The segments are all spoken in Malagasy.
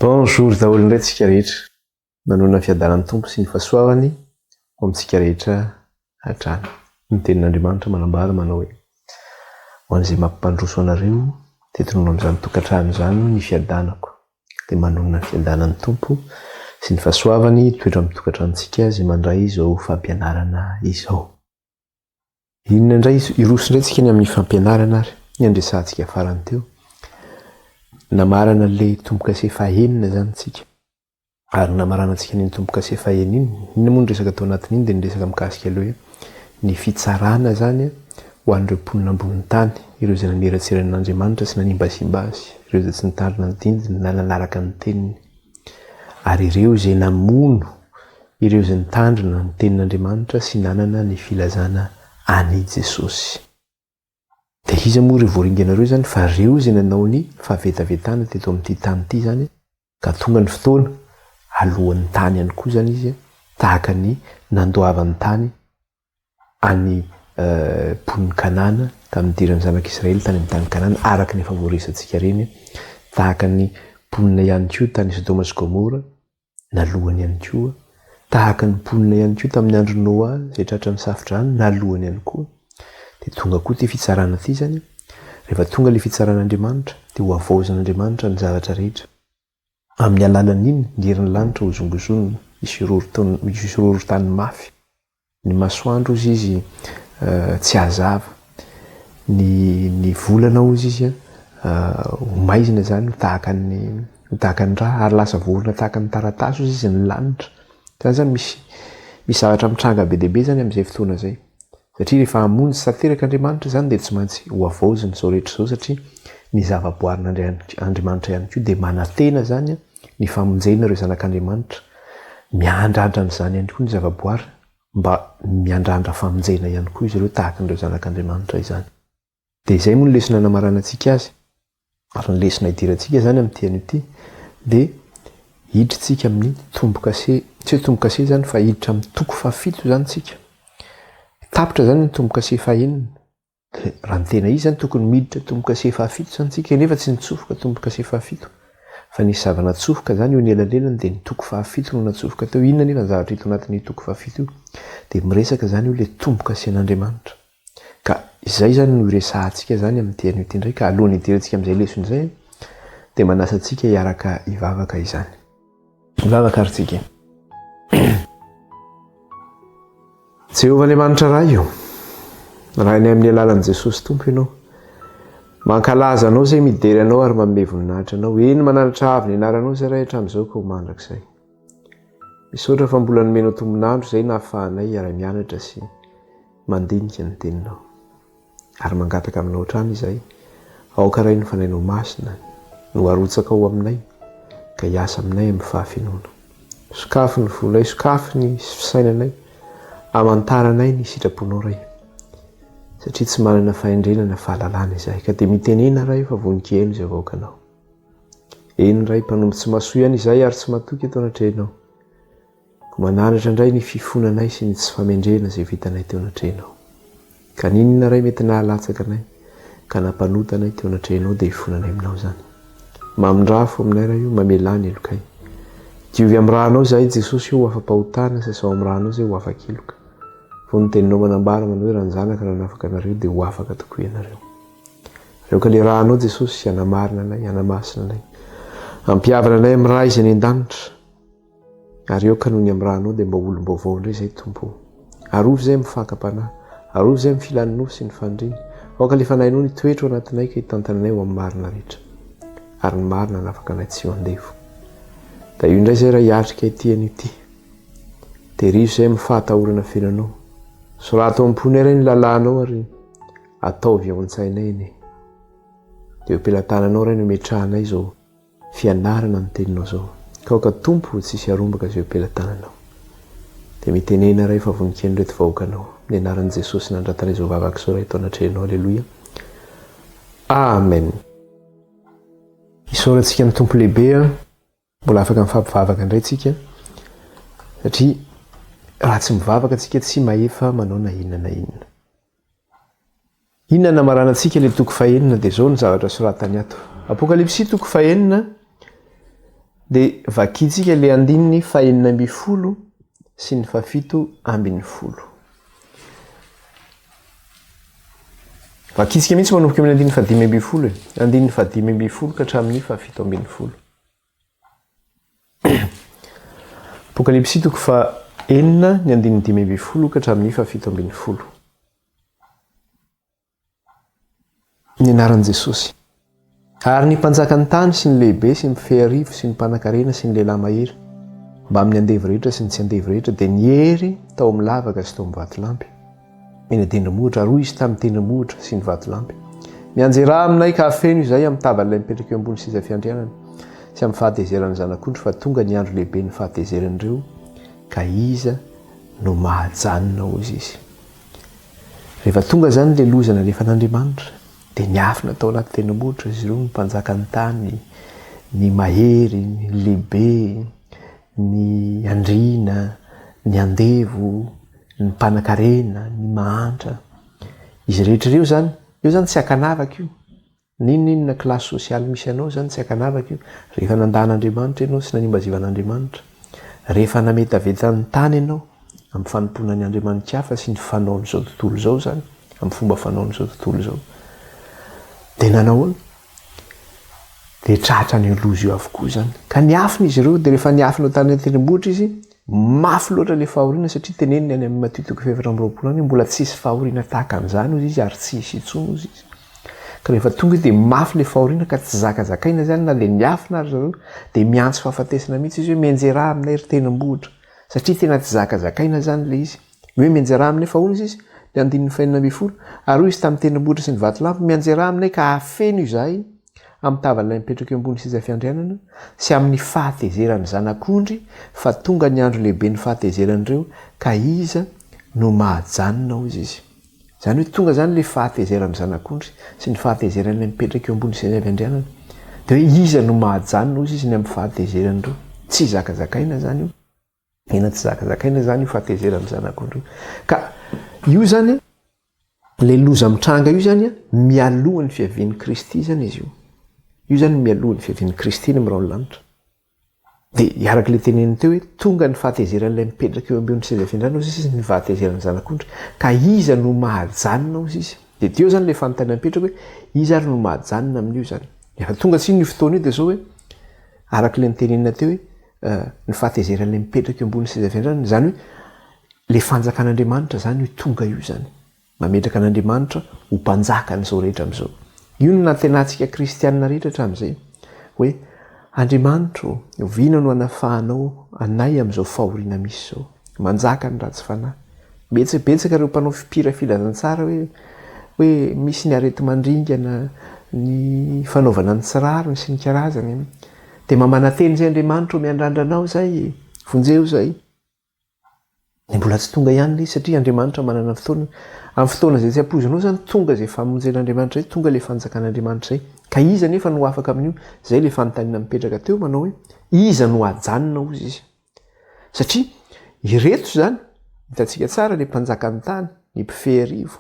Bonjour daholo indray tsika rehetra. Manoana fiadanan'ny tompo sy ny fahasoavany ho amintsika rehetra hatrany. Ny tenin'Andriamanitra manambara manao hoe ho an'izay mampandroso anareo tetinoana amin'izany tokantrano izany ny fiadanako. Dia manoana fiadanan'ny tompo sy ny fahasoavany toetra amin'ny tokantranontsika izay mandray izao fampianarana izao. Inona indray iroso indray tsika ny amin'ny fampianarana ary ny andresantsika farany teo. Namarana le tomboka se fahenina zany tsika. Ary namarana tsika ny tomboka se fahenina. Inona moa ny resaka tao anatin'iny dia ny resaka mikasika aloha ny fitsarana zany ho an'ireo mponina ambony tany, ireo izay naneratseran'Andriamanitra sy nanimbasimba azy, ireo izay tsy nitarina ny dindiny na nanaraka ny teniny. Ary ireo izay namono, ireo izay nitandrina ny tenin'Andriamanitra sy nanana ny filazana any Jesosy. Dia iza moa ireo voaringanareo zany fa ireo izay nanao ny fahavetavetana teto amin'ity tany ity zany ka tonga ny fotoana alohan'ny tany ihany koa zany izy tahaka ny nandoavan'ny tany any mponina Kanana tamin'ny idiran'ny zanak'Israely tany amin'ny tany Kanana araka ny efa voaresantsika reny, tahaka ny mponina ihany koa tany Sodoma sy Gomora nalohany ihany koa, tahaka ny mponina ihany koa tamin'ny andro Noa izay tratran'ny safitra any nalohany ihany koa. Dia tonga koa ty fitsarana ty zany. Rehefa tonga le fitsaran'Andriamanitra dia ho avaozan'Andriamanitra ny zavatra rehetra. Amin'ny alalan'iny ny herin'ny lanitra ho zongozonina, misy horohorontany mafy. Ny masoandro ozy izy tsy hazava. Ny volana ozy izy ho maizina zany tahaka ny raha ary lasa vorona tahaka ny taratasy ozy izy ny lanitra. Zany misy zavatra mitranga be dia be zany amin'izay fotoana izay. Satria rehefa hamonjy tanteraka Andriamanitra zany dia tsy maintsy ho avaoziny izao rehetra izao satria ny zava-boarin'Andriamanitra ihany koa dia manantena zany ny famonjena ireo zanak'Andriamanitra. Miandrandra an'izany ihany koa ny zava-boary mba miandrandra famonjena ihany koa izy ireo tahaka an'ireo zanak'Andriamanitra izany. Dia izay moa ny lesona namarana antsika azy. Ary ny lesona idirantsika zany amin'ity an'ity dia hiditra tsika amin'ny tomboka se, tsy hoe tomboka se zany fa hiditra amin'ny toko fahafito zany tsika. Tapitra zany ny tomboka se fahenina. Raha ny tena izy zany tokony miditra tomboka se fahafito zany tsika nefa tsy nitsofoka tomboka se fahafito. Fa nisy zava-natsofoka zany eo anelalelany dia ny toko fahafito no natsofoka teo. Inona nefa ny zavatra hita anatin'ny toko fahafito io? Dia miresaka zany io le tomboka sen'Andriamanitra. Ka izay zany no iresahantsika zany amin'ity an'ity indray ka alohan'ny hidirantsika amin'izay lesona izay dia manasa antsika hiaraka hivavaka izany. Hivavaka ary tsika. Jehovah Andriamanitra raha io, raha ny amin'ny alalan'i Jesosy Tompo ianao, mankalaza anao izay midery anao ary manome voninahitra anao. Eny mananatra avy ny anaranao izay raha hatramin'izao ka ho mandrakizay. Misaotra fa mbola nomenao tombonandro izay nahafahanay hiara-mianatra sy mandinika ny teninao. Ary mangataka aminao hatrany izay, aoka iray ny fanainao masina no arotsaka ao aminay ka hiasa aminay amin'ny fahafinoana. Sokafo ny volay, sokafo ny fisainanay, amantaranay ny sitraponao ray. Satria tsy manana fahendrenana fahalalana izahay ka dia mitenena ray fa vonikely izay vaokanao. Eny ray mpanombo tsy mahasoa ihany izahay ary tsy matoky eto anatrehanao. Ko mananatra indray ny fifonanay sy ny tsy famendrena izay vitanay teo anatrehanao. Ka ninona ray mety nahalatsaka anay ka nampanotanay teo anatrehanao dia hifonanay aminao zany. Mamindrafo aminay ray io, mamelany elokay. Diovy amin'ny rahanao izahay Jesosy ho afa-pahotana sy sao amin'ny rahanao izay ho afa-kiloka. Fony ny teninao manambara manao hoe raha ny zanaka raha nafaka anareo dia ho afaka tokoa ianareo. Reo ka le rahanao Jesosy hanamarina anay, hanamasina anay, hampiavana anay amin'ny raha izay ny an-danitra. Ary eo ka noho ny amin'ny rahanao dia mba olom-baovao indray izay Tompo. Arovy izay mifanka-panahy, arovy izay mifilan'ny sy ny fandriana. Aoka le fanahinao ny toetra ao anatinay ka hitantananay ho amin'ny marina rehetra. Ary ny marina nafaka anay tsy ho andevo. Da io indray izay raha hiatrika ity an'ity. Terizo izay mifahatahorana fiainanao. Sorato am-pony iray ny lalànao ary ataovy ao an-tsainay eny. Dia eo am-pelantananao ray no metrahanay izao fianarana ny teninao izao. Ka aoka Tompo tsisy arombaka izay eo am-pelantananao. Dia mitenena ray fa vonikely reto vahoakanao. Ny anaran'i Jesosy nandratanay izao vavaka izao ray tao anatrehanao. Alleluia. Amen. Isaorantsika ny Tompo lehibe mbola afaka mifampivavaka indray tsika satria raha tsy mivavaka antsika tsy mahefa manao na inona na inona. Inona namarana antsika le toko fahenina dia izao ny zavatra soratany ato. Apokalipsy toko fahenina dia vakitsika le 940 sy ny 740. Vakitsika mihitsy manomboka amin'ny 540 540 ka hatramin'ny 740. Apokalipsy toko 4 ny 540 ka hatramin'ny 740. Ny anaran'i Jesosy. Ary ny mpanjaka ny tany sy ny lehibe sy ny mpifeharivo sy ny mpanan-karena sy ny lehilahy mahery mba amin'ny andevy rehetra sy ny tsy andevy rehetra dia niery tao amin'ny lavaka sy tao amin'ny vatolampy. Eny an-tendrombohitra ary hoy izy tamin'ny tendrombohitra sy ny vatolampy: mianjera aminay ka hafeno izay amin'ny tavalay mipetraka eo ambony seza fiandrianana sy amin'ny fahatezeran'ny zanak'ondry fa tonga ny andro lehibe ny fahatezeran'ireo ka iza no mahajanona hozy izy. Rehefa tonga zany le lozana rehefa n'Andriamanitra dia niafina tao anaty tendrombohitra izy ireo, ny mpanjaka ny tany, ny mahery, ny lehibe, ny andriana, ny andevo, ny mpanan-karena, ny mahantra. Izy rehetra ireo zany, io zany tsy hakanavaka io. Ninona kilasy sosialy misy anao zany tsy hakanavaka io. Rehefa nandahan'Andriamanitra ianao sy nanimbazivan'Andriamanitra, rehefa nametaveta ny tany ianao amin'ny fanompoana ny Andriamanitra hafa sy ny fanaon'izao tontolo izao zany, amin'ny fomba fanaon'izao tontolo izao, dia nanahoana? Dia tratra ny loza io avokoa zany. Ka niafina izy ireo, dia rehefa niafina tany an-tendrombohitra izy, mafy loatra le fahoriana satria teneniny any amin'ny Mateo toko 7:20 any mbola tsisy fahoriana tahaka an'izany hozy izy ary tsy hisy intsony hozy izy. Ka rehefa tonga dia mafy le fahoriana ka tsy zakazakaina zany na dia niafina ary zareo dia miantso fahafatesana mihitsy izy hoe mianjera aminay ry tendrombohitra, satria tena tsy zakazakaina zany le izy. Hoe mianjera aminay fa hoy izy dia 540 ary hoy izy tamin'ny tendrombohitra sy ny vatolampy: mianjera aminay ka hafeno izahay amin'ny tavalay mipetraka eo ambony seza fiandrianana sy amin'ny fahatezeran'ny zanak'ondry fa tonga ny andro lehibe ny fahatezeran'ireo ka iza no mahajanona hozy izy. Zany hoe tonga zany le fahatezeran'ny zanak'ondry sy ny fahatezeran'ilay mipetraka eo ambony seza fiandrianana, dia hoe iza no mahajanona hozy izy ny amin'ny fahatezeran'ireo. Tsy zakazakaina zany io. Ena tsy zakazakaina zany io fahatezeran'ny zanak'ondry io. Ka io zany le loza mitranga io zany mialohan'ny fiavian'i Kristy zany izy io. Io zany mialohan'ny fiavian'i Kristy ny mirao ny lanitra. Dia araka le teneniny teo hoe tonga ny fahatezeran'ilay mipetraka eo ambony seza fiandrianana hozy izy ny fahatezeran'ny zanak'ondry ka iza no mahajanona hozy izy. Dia teo zany le fanontaniana mipetraka hoe iza ary no mahajanona amin'io zany. Efa tonga tsiny io fotoana io dia zao hoe araka le nitenenina teo hoe ny fahatezeran'ilay mipetraka eo ambony seza fiandrianana, zany hoe le fanjakan'Andriamanitra zany io tonga io zany. Mametraka an'Andriamanitra ho mpanjaka n'izao rehetra amin'izao. Io no nantenantsika kristianina rehetra hatramin'izay hoe Andriamanitra oviana no hanafahanao anay amin'izao fahoriana misy izao, manjaka ny ratsy fanahy. Betsaka ireo mpanao fipira filazantsara hoe misy ny arety mandringana, ny fanaovana ny tsirariny sy ny karazany, dia mamanateny izay Andriamanitra miandrandranao zay, vonjeo zay. Ny mbola tsy tonga ihany le satria Andriamanitra manana fotoana. Amin'ny fotoana izay tsy ampoizinao zany tonga izay famonjen'Andriamanitra zay, tonga le fanjakan'Andriamanitra zay. Ka iza nefa no afaka amin'io? Zay le fanontaniana mipetraka teo manao hoe iza no hajanona hozy izy. Satria ireto zany hitantsika tsara le mpanjaka ny tany, ny mpifeharivo,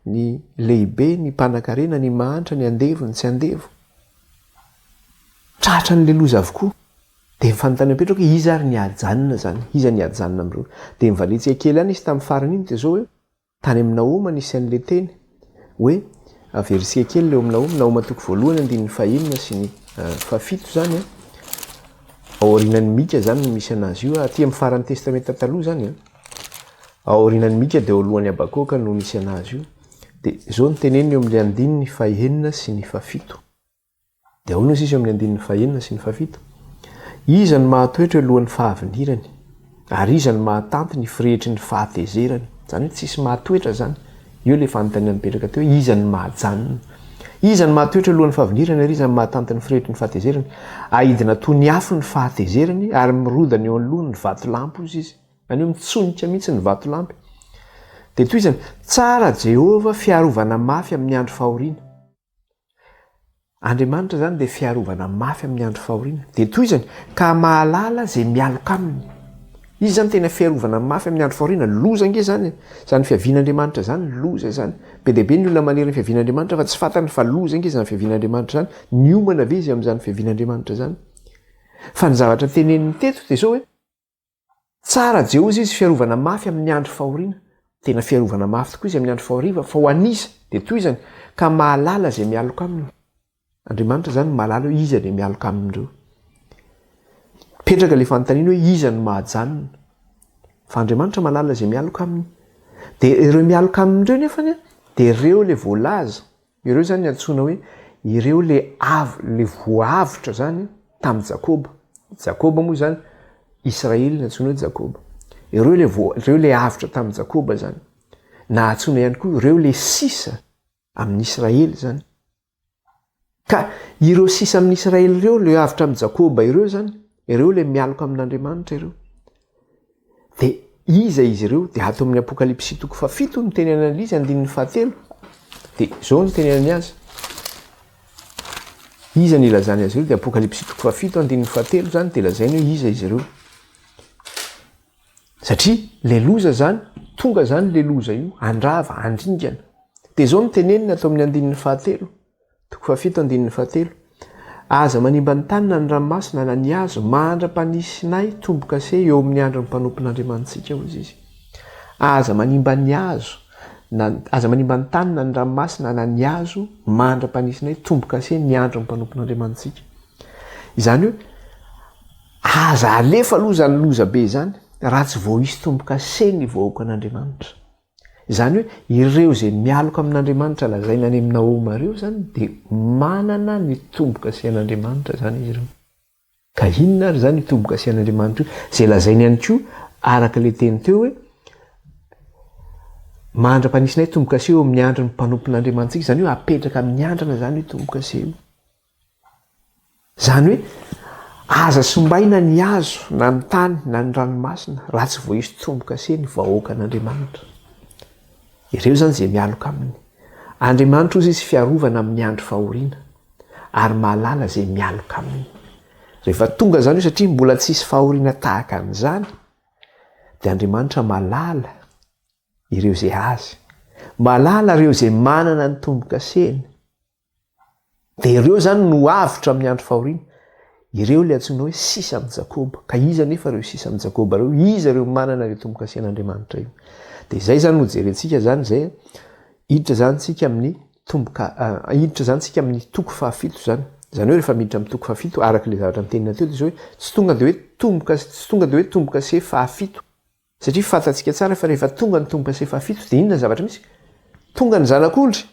ny lehibe, ny mpanan-karena, ny mahantra, ny andevo, ny tsy andevo. Tratra n'le loza avokoa. Dia mifanontaniana mipetraka hoe iza ary ny hajanona zany, iza ny hajanona amin'ireo. Dia mivaletsika kely any izy tamin'ny farany iny dia zao hoe tany amin'ny Naoma nisy an'le teny hoe averisika kely leo amin'ny Naoma toko 1:1 sy ny 7 zany aorianan'ny Mika zany no misy anazy io aty amin'ny faran'ny testamenta taloha zany aorianan'ny Mika dia alohan'ny Abakoka no misy anazy io. Dia zao ny teneniny eo amin'ny 2:1 sy ny 7. Dia ahoana izy eo amin'ny 2:1 sy ny 7? Iza ny mahatoetra eo alohan'ny fahavinirany ary iza ny mahatanty ny firehetry ny fahatezerany. Zany hoe tsisy mahatoetra zany. Io le fanontaniana mipetraka teo iza ny mahajanona. Iza ny mahatoetra alohan'ny fahavinirany ary iza ny mahatanty ny firehetry ny fahatezerany. Aidina toy ny afo ny fahatezerany ary mirodana eo anoloany ny vatolampy hozy izy. Zany hoe mitsonika mihitsy ny vatolampy. Dia toy izany tsara Jehova fiarovana mafy amin'ny andro fahoriana. Andriamanitra zany dia fiarovana mafy amin'ny andro fahoriana. Dia toy izany ka mahalala zay mialoka aminy. Izy zany tena fiarovana mafy amin'ny andro fahoriana. Loza nge zany. Zany fiavian'Andriamanitra zany loza zany. Be dia be ny olona manery ny fiavian'Andriamanitra fa tsy fantany fa loza nge zany fiavian'Andriamanitra zany. Ny omana ve izy amin'izany fiavian'Andriamanitra zany? Fa ny zavatra teneniny teto dia zao hoe tsara jehozy izy fiarovana mafy amin'ny andro fahoriana. Tena fiarovana mafy tokoa izy amin'ny andro fahoriana, fa ho anisa dia toy izany ka mahalala izay mialoka aminy. Andriamanitra zany mahalala hoe iza dia mialoka amindreo. Petraka ilay fanontaniana hoe iza no mahajanona. Fa Andriamanitra mahalala izay mialoka aminy. Dia ireo mialoka amindreo nefany dia ireo ilay voalaza. Ireo zany antsoina hoe ireo le voavitra zany tamin'i Jakoba. Jakoba moa zany Israely no antsoina hoe Jakoba. Ireo le avitra tamin'i Jakoba zany. Na antsoina ihany koa ireo le sisa amin'ny Israely zany. Ka ireo sisa amin'ny Israely ireo le avitra amin'ny Jakoba ireo zany, ireo le mialoka amin'Andriamanitra ireo. Dia iza izy ireo? Dia ato amin'ny Apokalipsy 7 no tenenana izy 9:7. Dia izao no tenenany azy. Iza ny ilazany azy ireo? Dia Apokalipsy 7:7 zany dia lazainy hoe iza izy ireo. Satria le loza zany, tonga zany le loza io, andrava, andringana. Dia izao no tenenina ato amin'ny 7:7. Aza manimba ny tany na ny ranomasina na ny hazo, mandra-panisinay tombo-kase eo amin'ny andro ny mpanompon'Andriamantsika hozy izy. Aza manimba ny tany na ny ranomasina na ny hazo, mandra-panisinay tombo-kase ny andro ny mpanompon'Andriamantsika. Izany hoe aza alefa aloha zany loza be zany raha tsy vao hisy tombo-kase ny vahoaka an'Andriamanitra. Izany hoe ireo izay mialoka amin'Andriamanitra lazaina any amin'ny Naoma ireo zany dia manana ny tombo-kase an'Andriamanitra zany izy ireo. Ka inona ary zany tombo-kase an'Andriamanitra io? Izay lazainy ihany koa araka ilay teny teo hoe mandra-panisinay tombo-kase eo amin'ny andro ny mpanompon'Andriamantsika. Izany hoe apetraka amin'ny andrana zany io tombo-kase io. Izany hoe aza sombaina ny hazo na ny tany na ny ranomasina raha tsy vao hisy tombo-kase ny vahoaka an'Andriamanitra. Ireo zany izay mialoka aminy. Andriamanitra ozy izy fiarovana amin'ny andro fahoriana ary mahalala izay mialoka aminy. Rehefa tonga zany io satria mbola tsisy fahoriana tahaka an'izany dia Andriamanitra mahalala ireo izay azy. Mahalala ireo izay manana ny tombo-kaseny. Dia ireo zany no avitra amin'ny andro fahoriana. Ireo le antsoina hoe sisa amin'ny Jakoba. Ka iza nefa ireo sisa amin'ny Jakoba ireo? Iza ireo manana ireo tombo-kasen'Andriamanitra io? Dia izay zany no jerentsika zany zay hiditra zany tsika amin'ny toko fahafito zany. Izany hoe rehefa miditra amin'ny toko fahafito araka le zavatra nitenina teo dia izao hoe tsy tonga dia hoe tombo-kase fahafito. Satria fantatsika tsara fa rehefa tonga ny tombo-kase fahafito dia inona ny zavatra misy? Tonga ny zanak'ondry.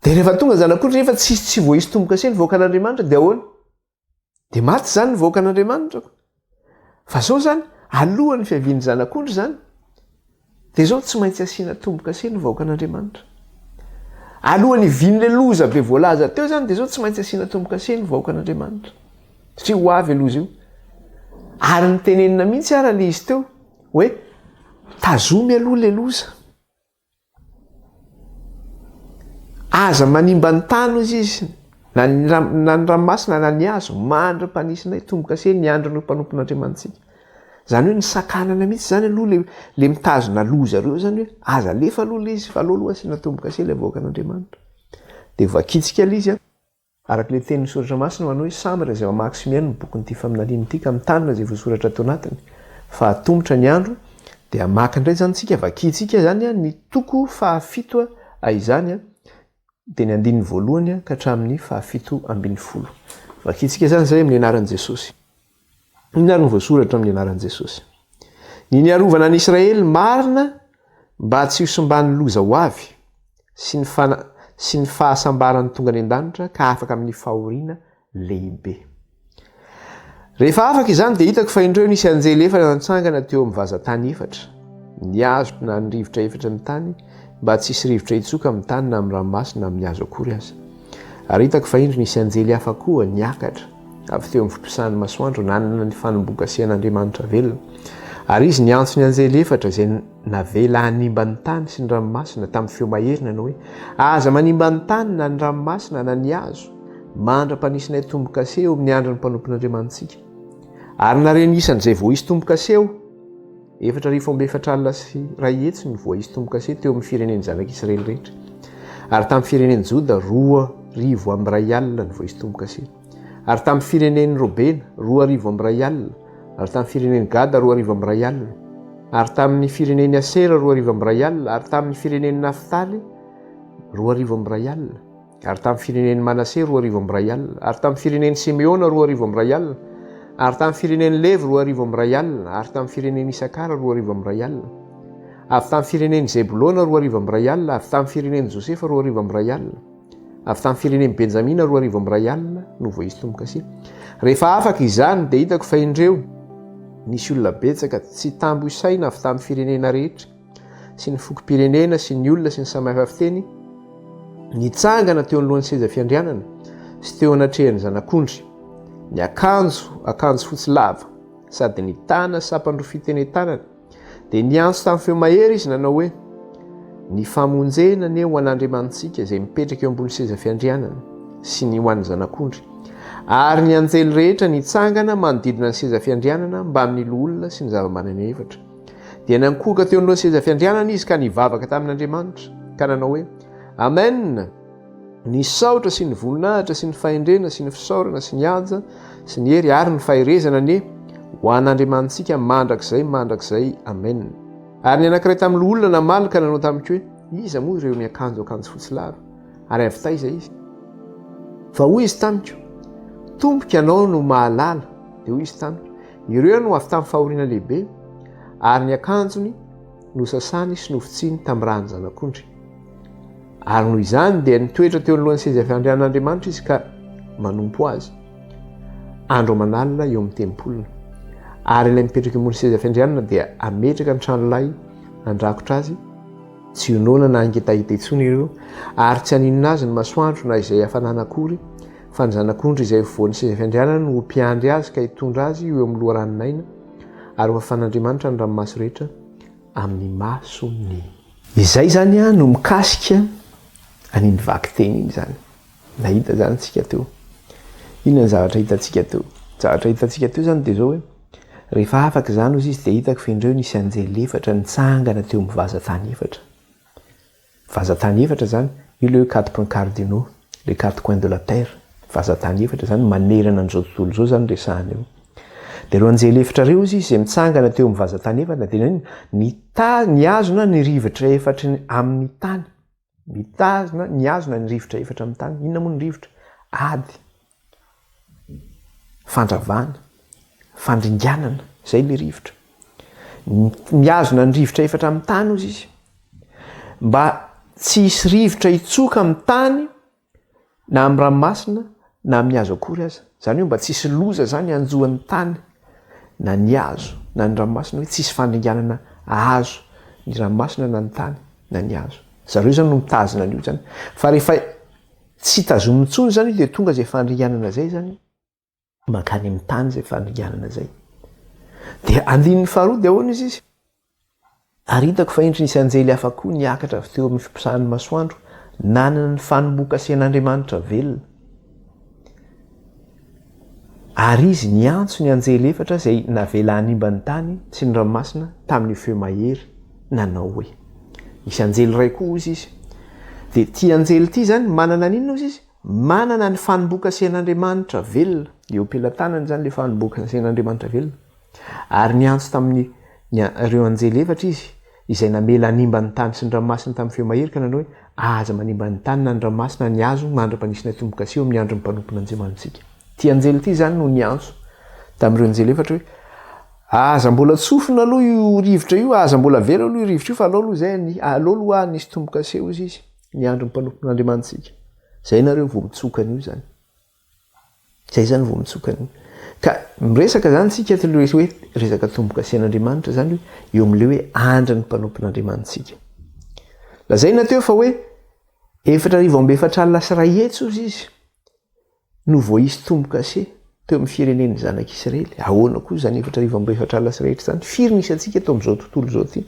Dia rehefa tonga ny zanak'ondry nefa tsy vao hisy tombo-kase ny vahoaka an'Andriamanitra dia ahoana? Dia maty zany ny vahoaka an'Andriamanitra. Fa zao zany alohan'ny fiavian'ny zanak'ondry zany dia izao tsy maintsy asiana tombo-kase ny vahoaka an'Andriamanitra. Alohan'ny hivian'ilay loza be voalaza teo zany dia izao tsy maintsy asiana tombo-kase ny vahoaka an'Andriamanitra. Satria ho avy loza io. Ary ny tenenina mihitsy ara le izy teo hoe tazomy aloha le loza. Aza manimba ny tany ozy izy na ny ranomasina na ny hazo, mandra-panisinay tombo-kase ny andro ny mpanompon'Andriamantsika. Zany hoe ny sakanana mihitsy zany aloha le mitazona loza ireo zany hoe aza alefa aloha le izy fa aloha asiana tombo-kase ilay vahoaka an'Andriamanitra. Dia vakitsika ilay izy araka le tenin'ny soratra masina manao hoe samy raha izay mamaky sy miaino ny bokin'ity faminaniana ity ka mitanina izay voasoratra tao anatiny fa hatombotra ny andro dia hamaky indray zany tsika vakitsika zany ny toko fahafito izany dia ny 1 ka hatramin'ny 7:10. Vakitsika zany zay amin'ny anaran'i Jesosy. Inona ary ny voasoratra amin'ny anaran'i Jesosy? Ny niarovana any Israely marina mba tsy hosombany loza ho avy sy ny fahasambarany tonga any an-danitra ka afaka amin'ny fahoriana lehibe. Rehefa afaka izany dia hitako fa indreo nisy anjely efatra natsangana teo amin'ny vazantany efatra. Ny hazo na ny rivotra efatra ny tany mba tsy hisy rivotra hitsoka amin'ny tany na amin'ny ranomasina na amin'ny hazo akory aza. Ary hitako fa indro nisy anjely hafa koa niakatra avy teo amin'ny fompisan'ny masoandro nanana ny fanombokasen'Andriamanitra velona. Ary izy niantso ny anjely efatra izay navela hanimba ny tany sy ny ranomasina tamin'ny feo maherina no hoe aza manimba ny tany na ny ranomasina na ny hazo, mandra-panisinay tombo-kase eo amin'ny andro ny mpanompon'Andriamantsika. Ary nareny isan'izay vao hisy tombo-kase eo 4,4 alina sy 2 hetsy no vao hisy tombo-kase teo amin'ny firenen'ny zanak'Israely rehetra. Ary tamin'ny firenen'ny Joda 2,2 alina no vao hisy tombo-kase. Ary tamin'ny firenen'ny Robena 2,200 ary tamin'ny firenen'ny Gada 2,200 ary tamin'ny firenen'ny Asera 2,200 ary tamin'ny firenen'ny Naftaly 2,200 ary tamin'ny firenen'ny Manase 2,200 ary tamin'ny firenen'ny Simeona 2,200 ary tamin'ny firenen'ny Levi 2,200 ary tamin'ny firenen'ny Isakara 2,200 avy tamin'ny firenen'ny Zebulona 2,200 avy tamin'ny firenen'ny Josefa 2,200 avy tamin'ny firenen'ny Benjamina 2,200 no voaisy tomboka sy. Rehefa afaka izany dia hitako fa indreo nisy olona betsaka tsy tambo isaina avy tamin'ny firenena rehetra sy ny fokom-pirenena sy ny olona sy ny samihafa fiteny nitsangana teo alohan'ny seza fiandrianana sy teo anatrehan'ny zanak'ondry. Ny akanjo fotsy lava sady ny tana sapandro fitenentanana dia niantso tamin'ny feo mahery izy nanao hoe ny famonjena ny ho an'Andriamantsika izay mipetraka eo ambony seza fiandrianana sy ny ho an'ny zanak'ondry. Ary ny anjely rehetra nitsangana manodidina ny seza fiandrianana mba amin'ny loholona sy ny zava-manana efatra. Dia nankoka teo alohan'ny seza fiandrianana izy ka nivavaka tamin'Andriamanitra ka nanao hoe Amen. Ny saotra sy ny voninahitra sy ny fahendrena sy ny fisaorana sy ny haja sy ny hery ary ny faherezana ny ho an'Andriamantsika mandrakizay. Amen. Ary ny anankiray tamin'ny loholona namalika nanao tamiko hoe iza moa ireo miakanjo fotsy lava ary avy taiza izy. Fa hoy izy tamiko tompoka ianao no mahalala. Dia hoy izy tamiko ireo no avy tamin'ny fahoriana lehibe ary ny akanjony no sasany sy nofitsiny tamin'ny rany zanak'ondry. Ary noho izany dia nitoetra teo alohan'ny seza fiandrianan'Andriamanitra izy ka manompo azy andro manalina eo amin'ny tempolona. Ary ilay mipetraka ambony seza fiandrianana dia ametraka ny tranolay andrakotra azy tsy honona na angetahita intsony ireo ary tsy haninona azy ny masoandro na izay hafananakory fa ny zanak'ondry izay voan'ny seza fiandrianana no mpiandry azy ka hitondra azy eo amin'ny loharanonaina ary ho afan'Andriamanitra ny ranomaso rehetra amin'ny masony. Izay zany no mikasika aniny vaky teny iny zany. Nahita zany tsika teo. Inona ny zavatra hitantsika teo? Zavatra hitantsika teo zany dia zao hoe rehefa afaka zany ozy izy dia hitako fa indreo nisy anjely efatra nitsangana teo amin'ny vazatany efatra. Vazatany efatra zany io le quatre points cardinaux, les quatre coins de la terre. Vazatany efatra zany manerana an'izao tontolo izao zany resahana eo. Dia ireo anjely efatra ireo izy izay mitsangana teo amin'ny vazatany efatra dia niazona ny rivotra efatra amin'ny tany. Niazona ny rivotra efatra amin'ny tany. Inona moa ny rivotra? Ady, fandravana, fandringanana, izay le rivotra. Niazona ny rivotra efatra amin'ny tany ozy izy mba tsy hisy rivotra hitsoka amin'ny tany na amin'ny ranomasina na amin'ny hazo akory aza. Zany hoe mba tsy hisy loza zany anjohan'ny tany na ny hazo na ny ranomasina, hoe tsy hisy fandringanana hazo ny ranomasina na ny tany na ny hazo. Zareo zany no mitazona an'io zany. Fa rehefa tsy tazomy intsony zany dia tonga izay fandringanana zay zany mankany amin'ny tany izay fandringanana zay. Dia andininy faharoa dia ahoana izy? Ary hitako fa endry nisy anjely hafa koa niakatra avy teo amin'ny fiposahan'ny masoandro nanana ny fanombokasen'Andriamanitra velona. Ary izy niantso ny anjely efatra izay navela hanimba ny tany sy ny ranomasina tamin'ny feo mahery nanao hoe misy anjely iray koa ozy izy. Dia ity anjely ity zany manana n'inona ozy izy? Manana ny fanombokasen'Andriamanitra velona. Eo am-pelantanany zany le fanombokasen'Andriamanitra velona. Ary niantso tamin'ny ireo anjely efatra izy izay namela hanimba ny tany sy ny ranomasina tamin'ny feo mahery ka nanao hoe aza manimba ny tany na ny ranomasina ny hazo mandra-panisina tomboka-sy eo amin'ny andro ny mpanompon'Andriamantsika. Ty anjely ity zany no niantso tamin'ireo anjely efatra hoe aza mbola tsofina aloha io rivotra io, aza mbola vela aloha io rivotra io fa aleo aloha zay aloha nisy tomboka-sy eo izy ny andro ny mpanompon'Andriamantsika. Zay nareo vao mitsokana io zany. Zay zany vao mitsokana io. Ka miresaka zany tsika telo hoe resaka tombokasen'Andriamanitra zany eo amin'ile hoe andra ny mpanompon'Andriamantsika. Lazaina teo fa hoe 4,4 alina sy 1 hetsy ozy izy no voaisy tombokase teo amin'ny firenen'ny zanak'Israely. Ahoana koa zany 4,4 alina sy 1 hetsy zany? Firy nisy antsika teo amin'izao tontolo izao ty.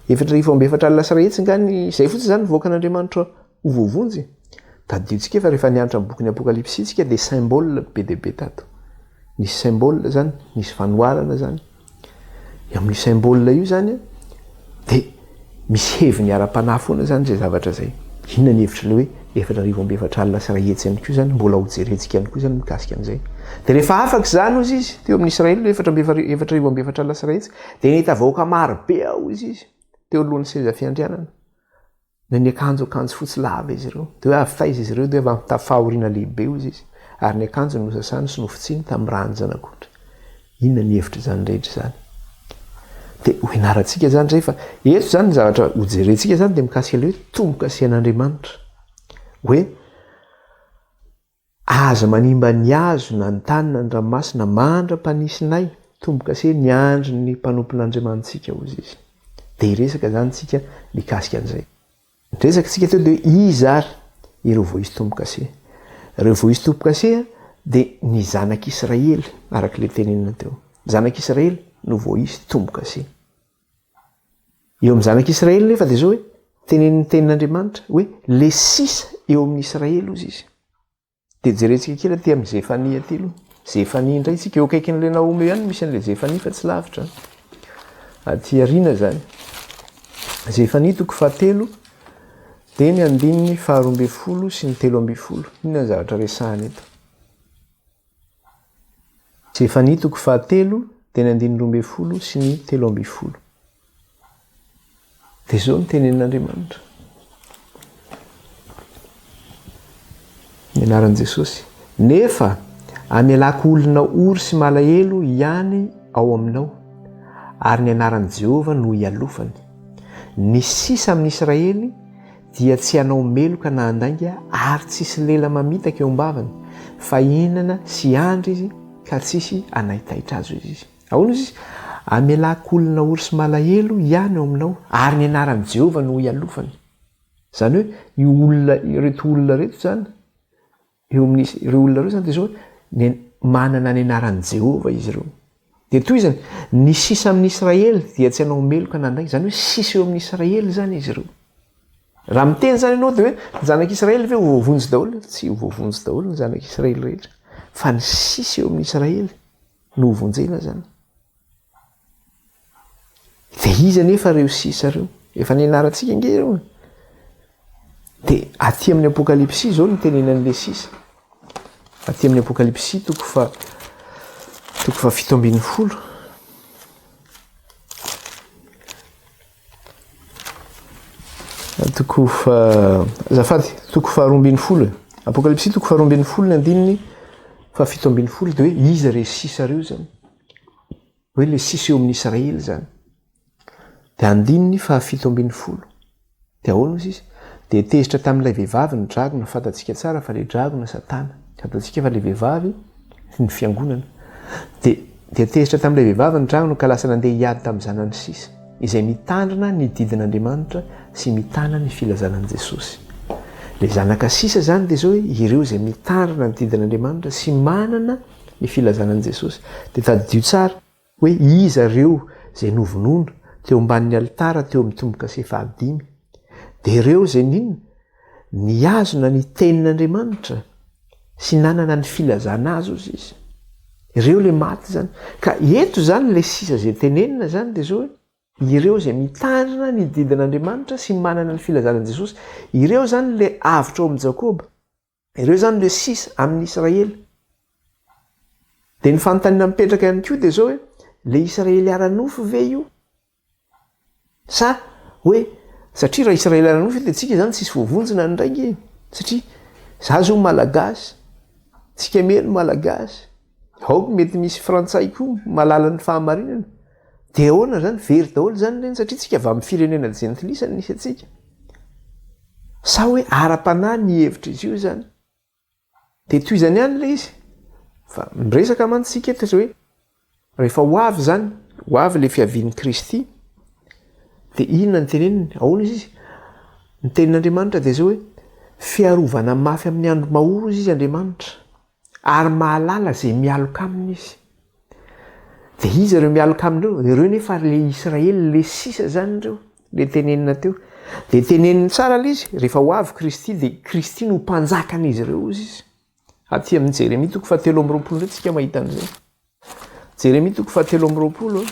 4,4 alina sy 1 hetsy ngany izay fotsy zany voakan'Andriamanitra ho voavonjy. Tadidintsika fa rehefa nianatra amin'ny bokin'ny Apokalipsy tsika dia symbole be dia be tato. Nisy symbole zany, nisy fanoharana zany. Amin'ny symbole io zany dia misy heviny ara-panahy foana zany zay zavatra zay. Inona ny hevitra le hoe efatra sy rahetsy ihany koa zany mbola hojerentsika ihany koa zany mikasika an'izay. De rehefa afaka zany izy izy teo amin'ny Israely efatra sy rahetsy de nahita vahoaka maro be ao izy teo alohan'ny seza fiandrianana. Ny akanjo fotsy lava izy ireo. De hoe avy taiza izy ireo de avy mitafy fahoriana lehibe izy izy. Ary ny akanjo nosasany sy nofitsiny tamin'ny rano zanak'ondry. Inona ny hevitra zany rehetra zany? De ho ianarantsika zany rehefa eto zany ny zavatra hojerentsika zany de mikasika le hoe tombo-kasian'Andriamanitra. Hoe aza manimba ny hazo na ny tany na ny ranomasina mandra-panisinay tombo-kase ny andro ny mpanompon'Andriamanitsika hozy izy. De iresaka zany tsika mikasika an'izay. Resaka tsika teo de iza ary ireo vo izy tombo-kase. Ireo vo izy tombo-kase de ny zanak'Israely araka le tenenina teo. Zanak'Israely no vo izy tombo-kase. Eo amin'ny zanak'Israely nefa de zao hoe tenenin'ny tenin'Andriamanitra hoe le sisa eo amin'ny Israely hozy izy. De jerentsika kely aty amin'ny Zefania aty aloha. Zefania indray tsika eo akaikin'le Naomi ihany misy an'le Zefania fa tsy lavitra. Aty arina zany. Zefania 3 de ny 12 sy ny 13. Inona ny zavatra resahana eto? Zefania 3 de ny 12 sy ny 13. De zao ny tenenin'Andriamanitra. Ny anaran'i Jesosy. Nefa amelako olona ory sy malahelo ihany ao aminao, ary ny anaran'i Jehova no ialofany. Ny sisa amin'ny Israely dia tsy hanao meloka na handainga ary tsisy lela mamitaka eo am-bavany, fa hinana sy andry izy ka tsisy anaitaitra azo izy. Ahoana izy? Amelako olona ory sy malahelo ihany ao aminao, ary ny anaran'i Jehova no ialofany. Zany hoe io olona reto olona reto zany eo amin'ny ireo olona ireo zany de zao manana ny anaran'i Jehova izy ireo. De toy izany ny sisa amin'ny Israely dia tsy hanao meloka na handainga, zany hoe sisa eo amin'ny Israely zany izy ireo. Raha miteny zany ianao de hoe ny zanak'Israely ve ho voavonjy daholo? Tsy ho voavonjy daholo ny zanak'Israely rehetra, fa ny sisa eo amin'ny Israely no ho vonjena zany. De iza nefa reo sisa reo? Efa nianarantsika nge reo. De aty amin'ny Apokalipsy zao ny tenenan'le sisa. Aty amin'ny Apokalipsy toko fa 17. Toko fa 12. Apokalipsy toko fa 12 ny andininy fa 17 de hoe iza re sisa reo zany. Hoe le sisa eo amin'ny Israely zany. De andininy fa 17. De ahoana izy izy? De tezitra tamin'ilay vehivavy ny dragona, fantatsika tsara fa le dragona Satana. Fantatsika fa le vehivavy ny fiangonana. De tezitra tamin'ilay vehivavy ny dragona ka lasa nandeha hiady tamin'ny zanany sisa, izay mitandrina ny didin'Andriamanitra sy mitana ny filazanan'i Jesosy. Le zanaka sisa zany de zao hoe ireo izay mitandrina ny didin'Andriamanitra sy manana ny filazanan'i Jesosy. De tadidio tsara hoe iza reo izay novonoina teo ambanin'ny alitara teo amin'ny tombo-kase 5. De ireo izay niazona ny tenin'Andriamanitra sy nanana ny filazana azy ozy izy. Ireo le maty zany. Ka eto zany le sisa zay tenenina zany de zao hoe ireo izay mitandrina ny didin'Andriamanitra sy manana ny filazanan'i Jesosy. Ireo zany le avitra ao amin'ny Jakoba. Ireo zany le sisa amin'ny Israely. De ny fanontaniana mipetraka ihany koa de zao hoe le Israely ara-nofo ve io? Sa hoe satria raha Israely ara-nofo de tsika zany tsisy voavonjina ndraiky. Satria za zao malagasy, tsika meno malagasy, aoko mety misy frantsay koa malala ny fahamarinana. De ahoana zany very daholo zany reny satria tsika avy amin'ny firenena jentilisa nisy atsika. Sa hoe ara-panahy ny hevitra izy io zany. De toy izany ihany le izy. Fa miresaka mantsika eto hoe rehefa ho avy zany, ho avy le fiavian'i Kristy. De inona ny teneniny? Ahoana izy? Ny tenin'Andriamanitra de zao hoe fiarovana mafy amin'ny andro mahoro izy Andriamanitra, ary mahalala zay mialoka aminy izy. De iza ireo mialoka amindreo? Ireo nefa le Israely le sisa zany reo, le tenenina teo. De teneniny tsara le izy rehefa ho avy Kristy de Kristy no mpanjakan'izy ireo izy izy. Aty amin'ny Jeremia 3:20 ndray tsika mahita an'izay. Jeremia 3:20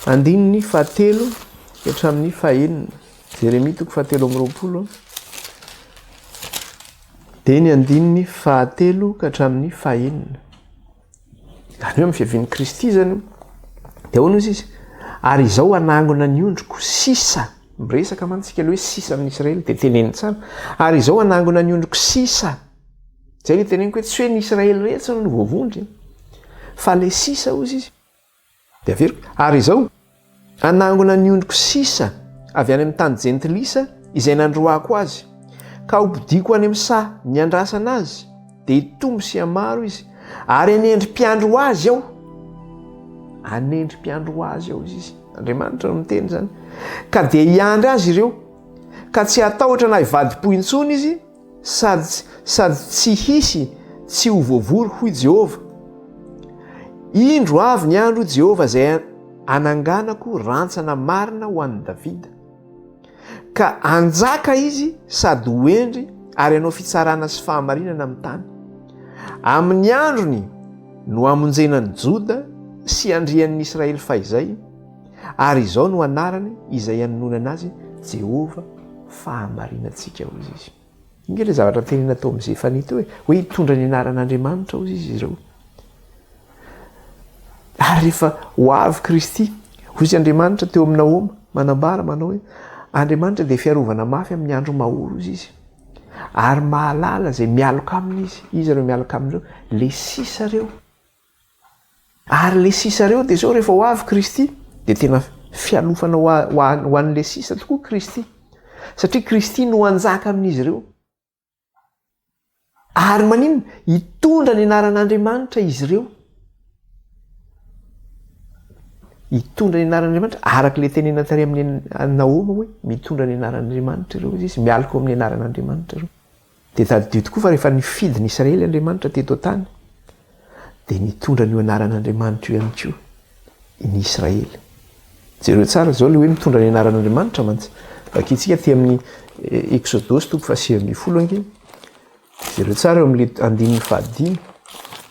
andininy 7 hatramin'ny 9. Jeremia 4:20. Dia ny andininy 9 ka hatramin'ny 9. Any eo amin'ny fiavian'ny Kristy zany dia ahoana izy ary izao anangona ny ondriko sisa, miresaka mantsika le hoe sisa amin'ny Israely dia teneny tsara, ary izao anangona ny ondriko sisa, zay le teneniko hoe tsy hoe ny Israely rehetra no voavondry fa le sisa ozy izy dia averiko, ary izao anangona ny ondriko sisa avy any amin'ny tany jentilisa izay nandroako azy, ka hopidiko any amin'ny saha ny andrasana azy dia hitombo sy hamaro izy, ary anendrim-piandro azy aho, anendrim-piandro azy aho izy, Andriamanitra no miteny zany, ka dia hiandry azy ireo ka tsy hatahotra na hivadi-po intsony izy, sady tsy hisy tsy ho voavory hoy Jehova. Indro avy ny andro Jehova zay ananganako rantsana marina ho an'i Davida, ka anjaka izy sady hoendry ary hanao fitsarana sy fahamarinana amin'ny tany. Amin'ny androny no amonjenan'ny Joda sy andrian'ny Israely fahizay, ary izao no anarany izay anonona azy Jehova fahamarinantsika hozy izy. Inge le zavatra tenena tao amin'izay fanito hoe hitondra ny anaran'Andriamanitra hozy izy ireo. Ary rehefa ho avy Kristy, hozy Andriamanitra teo amin'ny Naoma manambara manao hoe Andriamanitra dia fiarovana mafy amin'ny andro mahoro izy izy, ary mahalala zay mialoka aminy izy ireo mialoka amin'ireo le sisa reo. Ary le sisa reo dia zao rehefa ho avy Kristy dia tena fialofana ho an'le sisa tokoa Kristy, satria Kristy no anjaka amin'izy ireo. Ary maninona hitondra ny anaran'Andriamanitra izy ireo, hitondra ny anaran'Andriamanitra araka le tenena tary amin'ny Naoma hoe mitondra ny anaran'Andriamanitra ireo izy mialoko amin'ny anaran'Andriamanitra ireo. Dia tadidio tokoa fa rehefa nifidiny Israely Andriamanitra teto tany dia nitondra ny anaran'Andriamanitra io ihany koa ny Israely. Jereo tsara zao le hoe mitondra ny anaran'Andriamanitra mantsy. Vakitsika ty amin'ny Exodosy 9:10 ange. Jereo tsara eo amin'le andininy 5.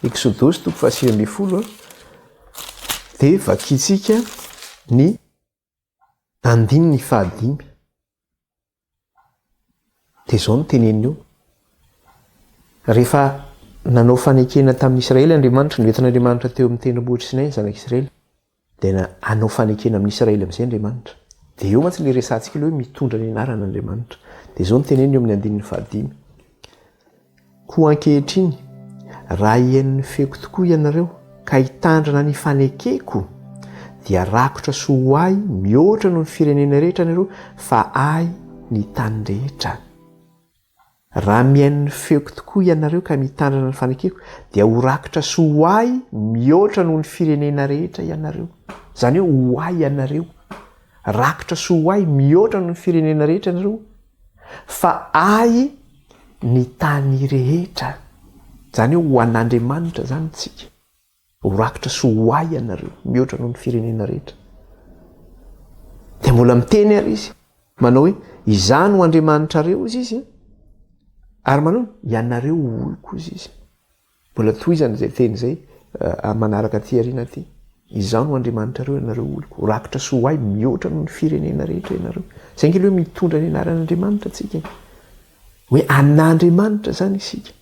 Exodosy 9:10 dia vakitsika ny andininy 5. Dia zao no teneny eo. Rehefa nanao fanekena tamin'ny Israely Andriamanitra, noentin'Andriamanitra teo amin'ny tendrombohitra Sinay zanak'Israely, dia hanao fanekena amin'ny Israely amin'izay Andriamanitra. Dia eo mantsy le resantsika le hoe mitondra ny anaran'Andriamanitra. Dia zao no teneny eo amin'ny andininy 5. Koa ankehitriny raha hihain'ny feko tokoa ianareo ka hitandrina ny fanekeko, dia rakotra sy ho ahy mihoatra noho ny firenena rehetra anareo fa ahy ny tany rehetra. Raha mihain'ny feko tokoa ianareo ka mitandrina ny fanekeko, dia ho rakotra sy ho ahy mihoatra noho ny firenena rehetra ianareo. Zany hoe ho ahy ianareo, rakotra sy ho ahy mihoatra noho ny firenena rehetra ianareo fa ahy ny tany rehetra. Zany hoe ho an'Andriamanitra zany tsika, ho rakotra sy ho ahy ianareo mihoatra noho ny firenena rehetra. Dia mbola miteny ary izy manao hoe izany ho Andriamanitra reo izy ary manao ianareo oloko izy. Mbola tohizana izay teny izay manaraka aty ariana aty. Izany ho Andriamanitra reo ianareo oloko, ho rakotra sy ho ahy mihoatra noho ny firenena rehetra ianareo. Zay nge le hoe mitondra ny anaran'Andriamanitra tsika, hoe an'Andriamanitra zany isika.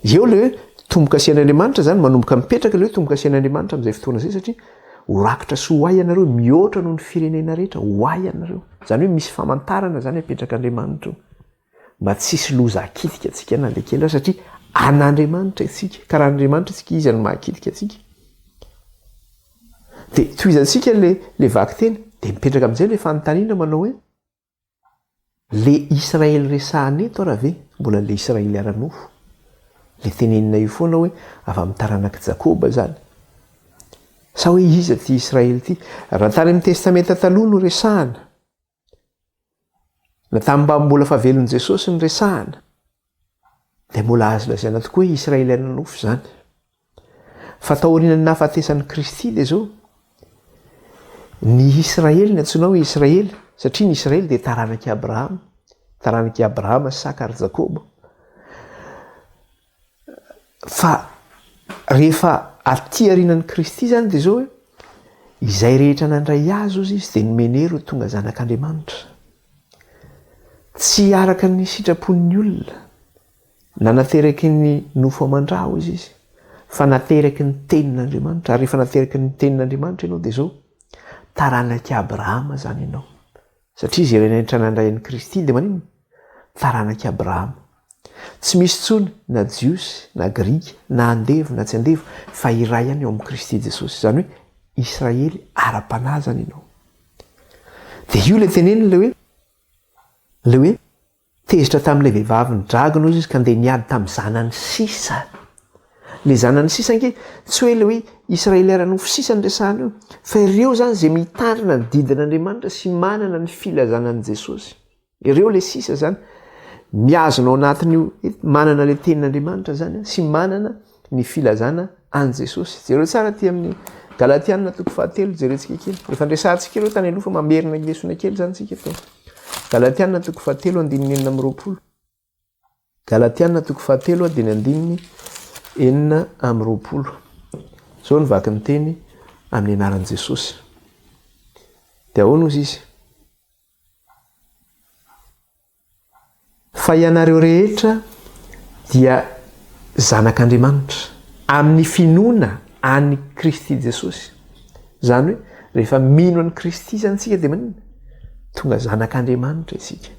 Eo le hoe tomboka asian'Andriamanitra zany, manomboka mipetraka le hoe tomboka asian'Andriamanitra amin'izay fotoana izay, satria ho rakotra sy ho ahy ianareo mihoatra noho ny firenena rehetra, ho ahy ianareo. Zany hoe misy famantarana zany apetrak'Andriamanitra, mba tsisy loza hakitika atsika na le kely, satria an'Andriamanitra isika, ka raha Andriamanitra isika izy no mahakitika atsika. Dia tohizantsika le vaky teny dia mipetraka amin'izay le fanontaniana manao hoe le Israely resahana eto raha ve mbola le Israely ara-nofo, le tenenina io foana hoe avy amin'ny taranaka Jakoba zany, sa hoe iza ty Israely ty? Raha tany amin'ny testamenta taloha no resahana, na tamin'ny mba mbola fahavelon'i Jesosy ny resahana, dia mbola azo lazaina tokoa hoe Israely ara-nofo zany. Fa taorian'ny nahafatesan'i Kristy dia zao ny Israely ny antsoina hoe Israely, satria ny Israely dia taranaky Abrahama, Saka ary Jakoba. Fa rehefa aty arinan'i Kristy zany dia zao hoe izay rehetra nandray azy ozy izy dia nomeny hery ho tonga zanak'Andriamanitra. tsy araka ny sitrapon'ny olona na nateraky ny nofo aman-draho izy fa nateraky ny tenin'Andriamanitra. Ary rehefa nateraky ny tenin'Andriamanitra ianao dia zao taranaky Abrahama zany ianao, satria izy rehetra nandray an'i Kristy dia manino? Taranaky Abrahama. Tsy misy tsony na jiosy na grika na andevy na tsy andevy fa iray ihany eo amin'i Kristy Jesosy, zany hoe Israely ara-panahy zany ianao. Dia io le tenenina le hoe tezitra tamin'ilay vehivavy nidragona izy ka andeha niady tamin'ny zanany sisa. Le zanany sisa ange tsy hoe le hoe Israely ara-nofo sisa ny resahana io, fa ireo zany zay mitandrina ny didin'Andriamanitra sy manana ny filazanan'i Jesosy. Ireo le sisa zany miazona ao anatin'io manana le tenin'Andriamanitra zany sy manana ny filazana an' Jesosy. Jereo tsara ty amin'ny Galatiana 4:7 jerentsika kely. Rehefa andresantsika ireo tany aloha fa mamerina lesona kely zany tsika tao. Galatiana 4:7-9. Galatiana 4:7-9. Zao ny vaky ny teny amin'ny anaran'i Jesosy. Dia ahoana ozy izy? Fa ianareo rehetra dia zanak'Andriamanitra amin'ny finoana an'i Kristy Jesosy. Zany hoe rehefa mino an'i Kristy zany tsika dia manina? Tonga zanak'Andriamanitra isika.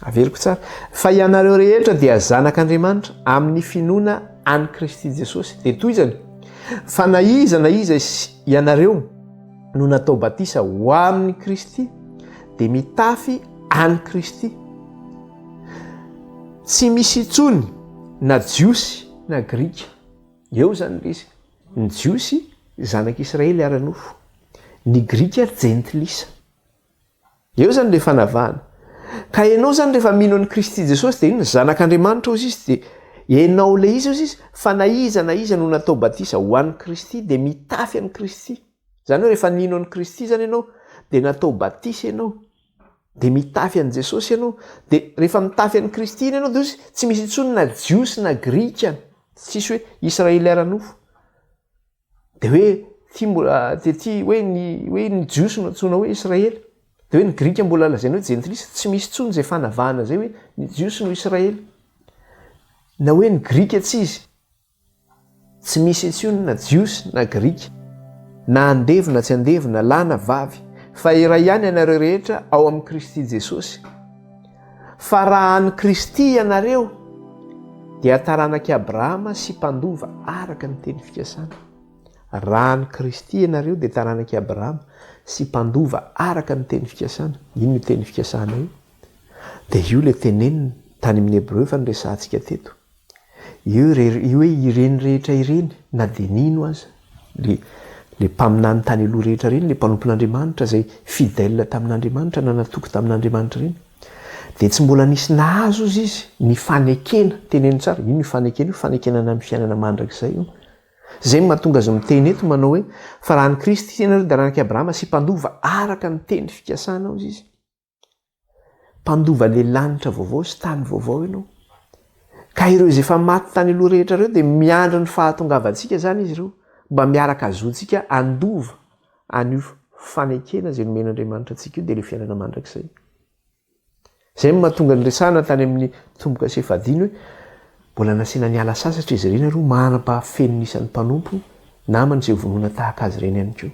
Averiko tsara. Fa ianareo rehetra dia zanak'Andriamanitra amin'ny finoana an'i Kristy Jesosy. Dia toy zany, fa na iza ianareo no natao batisa ho amin'ny Kristy dia mitafy an'i Kristy. Tsy misy intsony na jiosy na grika. Eo zany le izy. Ny jiosy zanak'Israely ara-nofo, ny grika jentilisa. Eo zany le fanavahana. Ka ianao zany rehefa mino an'i Kristy Jesosy dia ino? Zanak'Andriamanitra ozy izy. Dia ianao le izy ozy izy fa na iza no natao batisa ho an'i Kristy dia mitafy an'i Kristy. Zany hoe rehefa nino an'i Kristy zany ianao dia natao batisa ianao dia mitafy an'i Jesosy ianao. Dia rehefa mitafy an'i Kristy iny ianao dia ozy tsy misy intsony na jiosy na grika, tsisy hoe Israely ara-nofo. Dia hoe hoe ny jiosy no antsoina hoe Israely. Dia hoe ny grika mbola lazaina hoe jentilisa. Tsy misy intsony zay fanavahana zay hoe ny jiosy no Israely. Na hoe ny grika tsy izy. Tsy misy intsony na jiosy na grika, na andevy na tsy andevy, na lahy na vavy, fa iray ihany ianareo rehetra ao amin'i Kristy Jesosy. Fa raha an'i Kristy ianareo dia taranaky Abrahama sy mpandova araka ny teny fikasana. Raha an'i Kristy ianareo dia taranaky Abrahama sy mpandova araka ny teny fikasana. Ino ny teny fikasana io? Dia io le tenenina tany amin'ny Hébreu fa niresantsika teto. Io hoe ireny rehetra ireny na dia nino aza, le mpaminany tany aloha rehetra ireny, le mpanompon'Andriamanitra zay fidèle tamin'Andriamanitra na natoky tamin'Andriamanitra ireny, dia tsy mbola nisy nahazo izy ny fanekena. Teneny tsara, ino ny fanekena io? Fanekenana amin'ny fiainana mandrakizay io. Zay mahatonga azy miteny eto manao hoe fa raha an'i Kristy ianareo dia taranaky Abrahama sy mpandova araka ny teny fikasana ozy izy. Mpandova le lanitra vaovao sy tany vaovao ianao. Ka ireo izay efa maty tany aloha rehetra ireo dia miandro ny fahatongavantsika zany izy ireo, mba miaraka azontsika andova an'io fanekena izay nomen'Andriamanitra antsika io dia le fiainana mandrakizay. Zay mahatonga ny resahana tany amin'ny tomboka sy efadiny hoe mbola nasiana niala sasatra izy ireny aloha manam-pahafenina isan'ny mpanompo namany izay vonoana tahaka azy ireny ihany koa.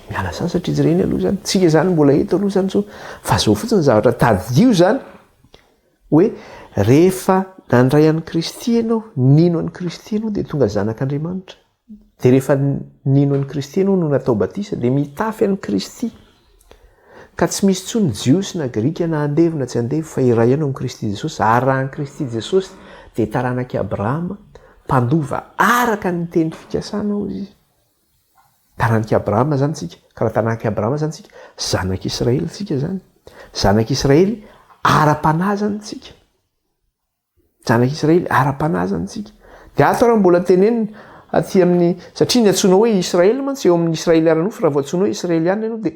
Miala sasatra izy ireny aloha zany. Tsika zany mbola eto aloha zany so fa zao fotsiny zavatra tadio zany hoe rehefa nandray an'i Kristy ianao, nino an'i Kristy ianao dia tonga zanak'Andriamanitra. Dia rehefa nino an'i Kristy ianao no natao batisa dia mitafy an'i Kristy. Ka tsy misy intsony jiosy na grika na andevy na tsy andevy fa iray ihany amin'i Kristy Jesosy. Ary raha an'i Kristy Jesosy dia taranaky Abrahama mpandova araka ny teny fikasana ozy. Taranaky Abrahama zany tsika. Ka raha taranaky Abrahama zany tsika, zanak'Israely tsika zany. Zanak'Israely ara-panahy zany tsika. Zanak'Israely ara-panahy zany tsika. Dia ato raha mbola tenenina aty amin'ny, satria ny antsoina hoe Israely mantsy eo amin'ny Israely ara-nofo. Raha vao antsoina hoe Israely ihany ianao dia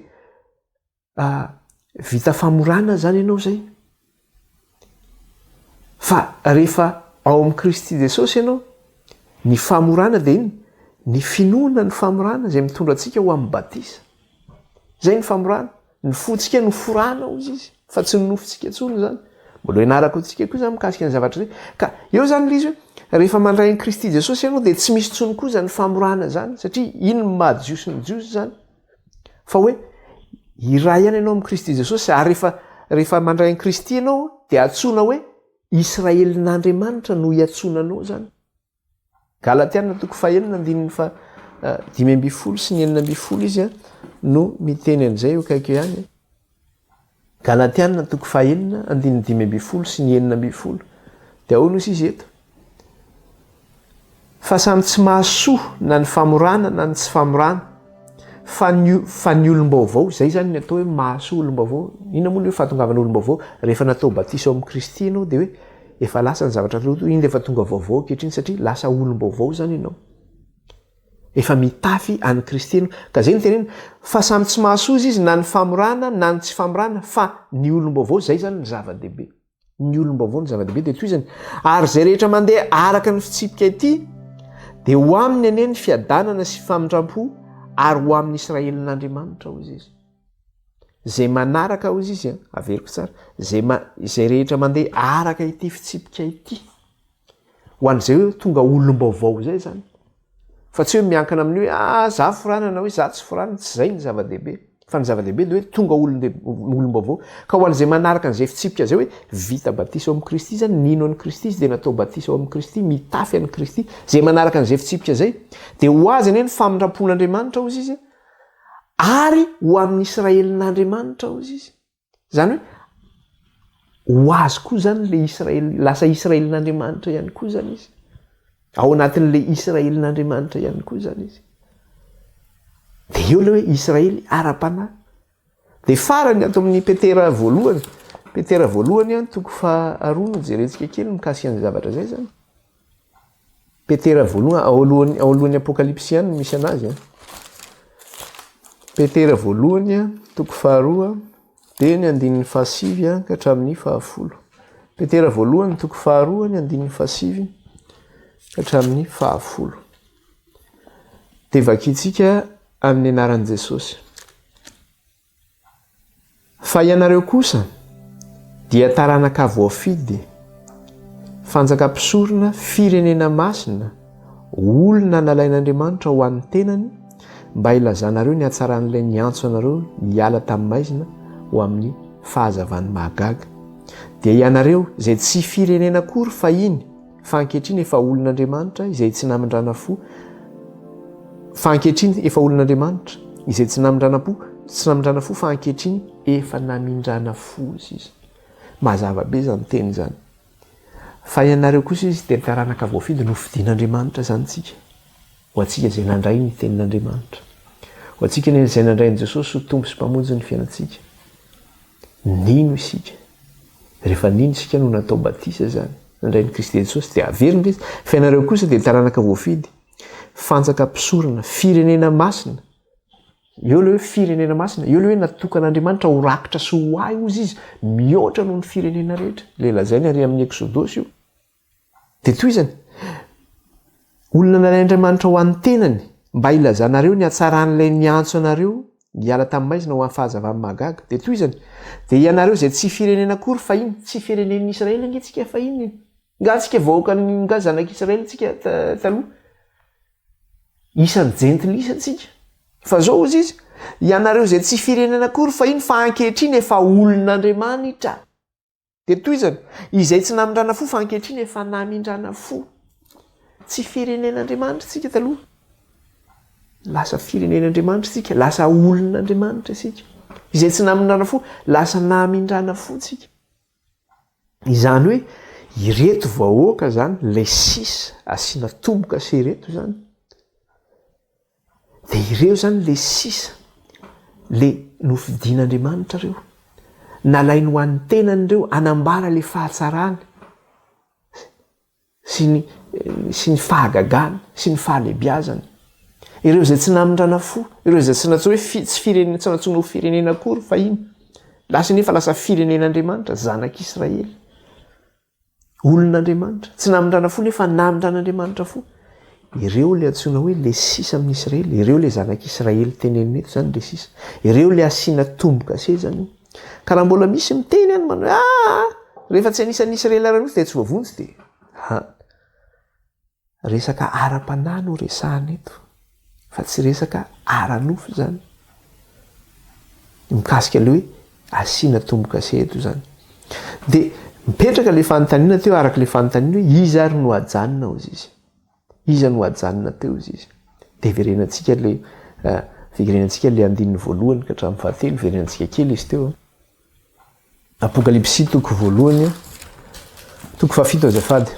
vita famorana zany ianao zay. Fa rehefa ao amin'i Kristy Jesosy ianao, ny famorana dia iny? Ny finoana ny famorana izay mitondra antsika ho amin'ny batisa. Zay ny famorana. Ny fotsika no forana ozy izy, fa tsy ny nofontsika intsony zany. mbola ianarako antsika koa zany mikasika ny zavatra zay ka eo zany le izy hoe rehefa mandray ny Kristy Jesosy ianao dia tsy misy tsony koa zany famorana zany satria iny ny mahajiosy ny jiosy zany fa hoe iray ihany ianao amin'ny Kristy Jesosy ary rehefa mandray ny Kristy ianao dia atsoina hoe Israelin'Andriamanitra no iatsonanao zany. Galatiana 5:5 sy 9 izy no miteny an'izay kaiky ihany. Galatiana 5:5 sy 9 dia ao nosy izy eto. Fa samy tsy mahasoa na ny famorana na ny tsy famorana fa ny olom-baovao zay zany ny atao hoe mahasoa olom-baovao. Inona moa ny hoe fahatongavana olom-baovao rehefa natao batisa ao amin'ny Kristy ianao dia hoe efa lasa ny zavatra rehetra iny efa tonga vaovao ankehitriny satria lasa olom-baovao zany ianao. Efa mitafy any Kristy ianao. Ka zay ny tenena fa samy tsy mahasoa izy na ny famorana na ny tsy famorana fa ny olom-baovao zay zany ny zava-dehibe. Ny olom-baovao ny zava-dehibe dia toy izany ary zay rehetra mandeha araka ny fitsipika ity dia ho aminy anie ny fiadanana sy famindram-po ary ho amin'ny Israelin'Andriamanitra hozy izy. Zay manaraka hozy izy averiko tsara zay rehetra mandeha araka ity fitsipika ity ho an'izay hoe tonga olom-baovao zay zany fa tsy hoe miankina amin'ny hoe za forana na hoe za tsy forana tsy zay ny zava-dehibe fa ny zava-dehibe dia hoe tonga olom-baovao ka ho an'izay manaraka n'izay fitsipika zay hoe vita batisa ao amin'ny Kristy zany nino an'ny Kristy izy dia natao batisa ao amin'ny Kristy mitafy an'ny Kristy zay manaraka n'izay fitsipika zay dia ho azy anie ny famindram-pon'Andriamanitra hozy izy ary ho amin'ny Israelin'Andriamanitra hozy izy zany hoe ho azy koa zany le Israely lasa Israelin'Andriamanitra ihany koa zany izy ao anatin'le Israelin'Andriamanitra ihany koa zany izy dia eo le hoe Israely ara-panahy. Dia farany ato amin'ny Petera voalohany 2 jerentsika kely mikasika ny zavatra zay zany. Petera voalohany ao alohan'ny Apokalipsy ihany misy anazy. Petera voalohany 2 dia ny 9 ka hatramin'ny 10. Petera voalohany 2 ny 9 ka hatramin'ny 10. Dia vakitsika amin'ny anaran'i Jesosy. Fa ianareo kosa dia taranaka voafidy, fanjakam-pisorona, firenena masina, olona nalain'Andriamanitra ho an'ny tenany mba ilazanareo ny hatsaran'ilay niantso anareo niala tamin'ny maizina ho amin'ny fahazavany mahagaga. Dia ianareo izay tsy firenena akory fa iny fa ankehitriny efa olon'Andriamanitra izay tsy namindrana fo fa ankehitriny efa olon'Andriamanitra izay tsy namindrana fo fa ankehitriny efa namindrana fo izy. Mazava be zany teny zany. Fa ianareo kosa izy dia taranaka voafidy nofidian'Andriamanitra zany tsika. Ho antsika izay nandray ny tenin'Andriamanitra. Ho antsika izay nandray ny Jesosy ho tombo sy mpamonjy ny fiainantsika. Nino isika? Rehefa nino isika no natao batisa zany. Nandray ny Kristy Jesosy dia averina izy. Fa ianareo kosa dia taranaka voafidy, fanjakam-pisorona, firenena masina. Eo le hoe firenena masina, eo le hoe natokan'Andriamanitra ho rakitra sy ho ahy ozy izy mihoatra noho ny firenena rehetra. Le lazainy ary amin'ny Eksodosy io. Dia toy izany, olona nalain'Andriamanitra ho an'ny tenany mba ilazanareo ny hatsaran'ilay niantso anareo niala tamin'ny maizina ho amin'ny fahazavany mahagaga. Dia toy izany, dia ianareo izay tsy firenena akory fa iny, tsy firenen'ny Israely antsika fa iny. Nga tsika vahoaka nga zanak'Israely tsika taloha. Isan'ny jentilisa antsika. Fa zao ozy izy, ianareo izay tsy firenena akory fa iny fa ankehitriny efa olon'Andriamanitra. Dia toy izany, izay tsy namindrana fo fa ankehitriny efa namindrana fo. Tsy firenen'Andriamanitra tsika taloha. Lasa firenen'Andriamanitra tsika, lasa olon'Andriamanitra tsika. Izay tsy namindrana fo, lasa namindrana fo tsika. Izany hoe ireto vahoaka zany, le sisa asiana tomboka sy ireto zany. Dia ireo zany le sisa, le nofidian'Andriamanitra reo. Nalainy ho an'ny tenany reo anambara le fahatsarany sy ny fahagagana sy ny fahalebiazany. Ireo izay tsy namindrana fo, ireo izay tsy natsoa hoe tsy firenena, tsy natsoina ho firenena akory fa iny. Lasa nefa lasa firenen'Andriamanitra, zanak'Israely. Olon'Andriamanitra, tsy namindrana fo nefa namindran'Andriamanitra fo. Ireo le antsoina hoe le sisa amin'ny Israely, ireo le zanak'Israely tenenina eto zany le sisa. Ireo le asiana tomboka se zany. Ka raha mbola misy miteny any manao rehefa tsy anisan'ny Israely ara-nofo dia tsy voavonjy dia resaka ara-panahy no resahana eto fa tsy resaka ara-nofo zany mikasika le hoe asiana tombo-kase eto zany dia mipetraka le fanontaniana teo araka le fanontaniana hoe iza ary no ajanona ozy izy iza no ajanona teo izy izy dia verenantsika le fiverenantsika le andininy voalohany ka hatramin'ny fahatelo verenantsika kely izy teo apokalipsy toko voalohany toko fahafito azafady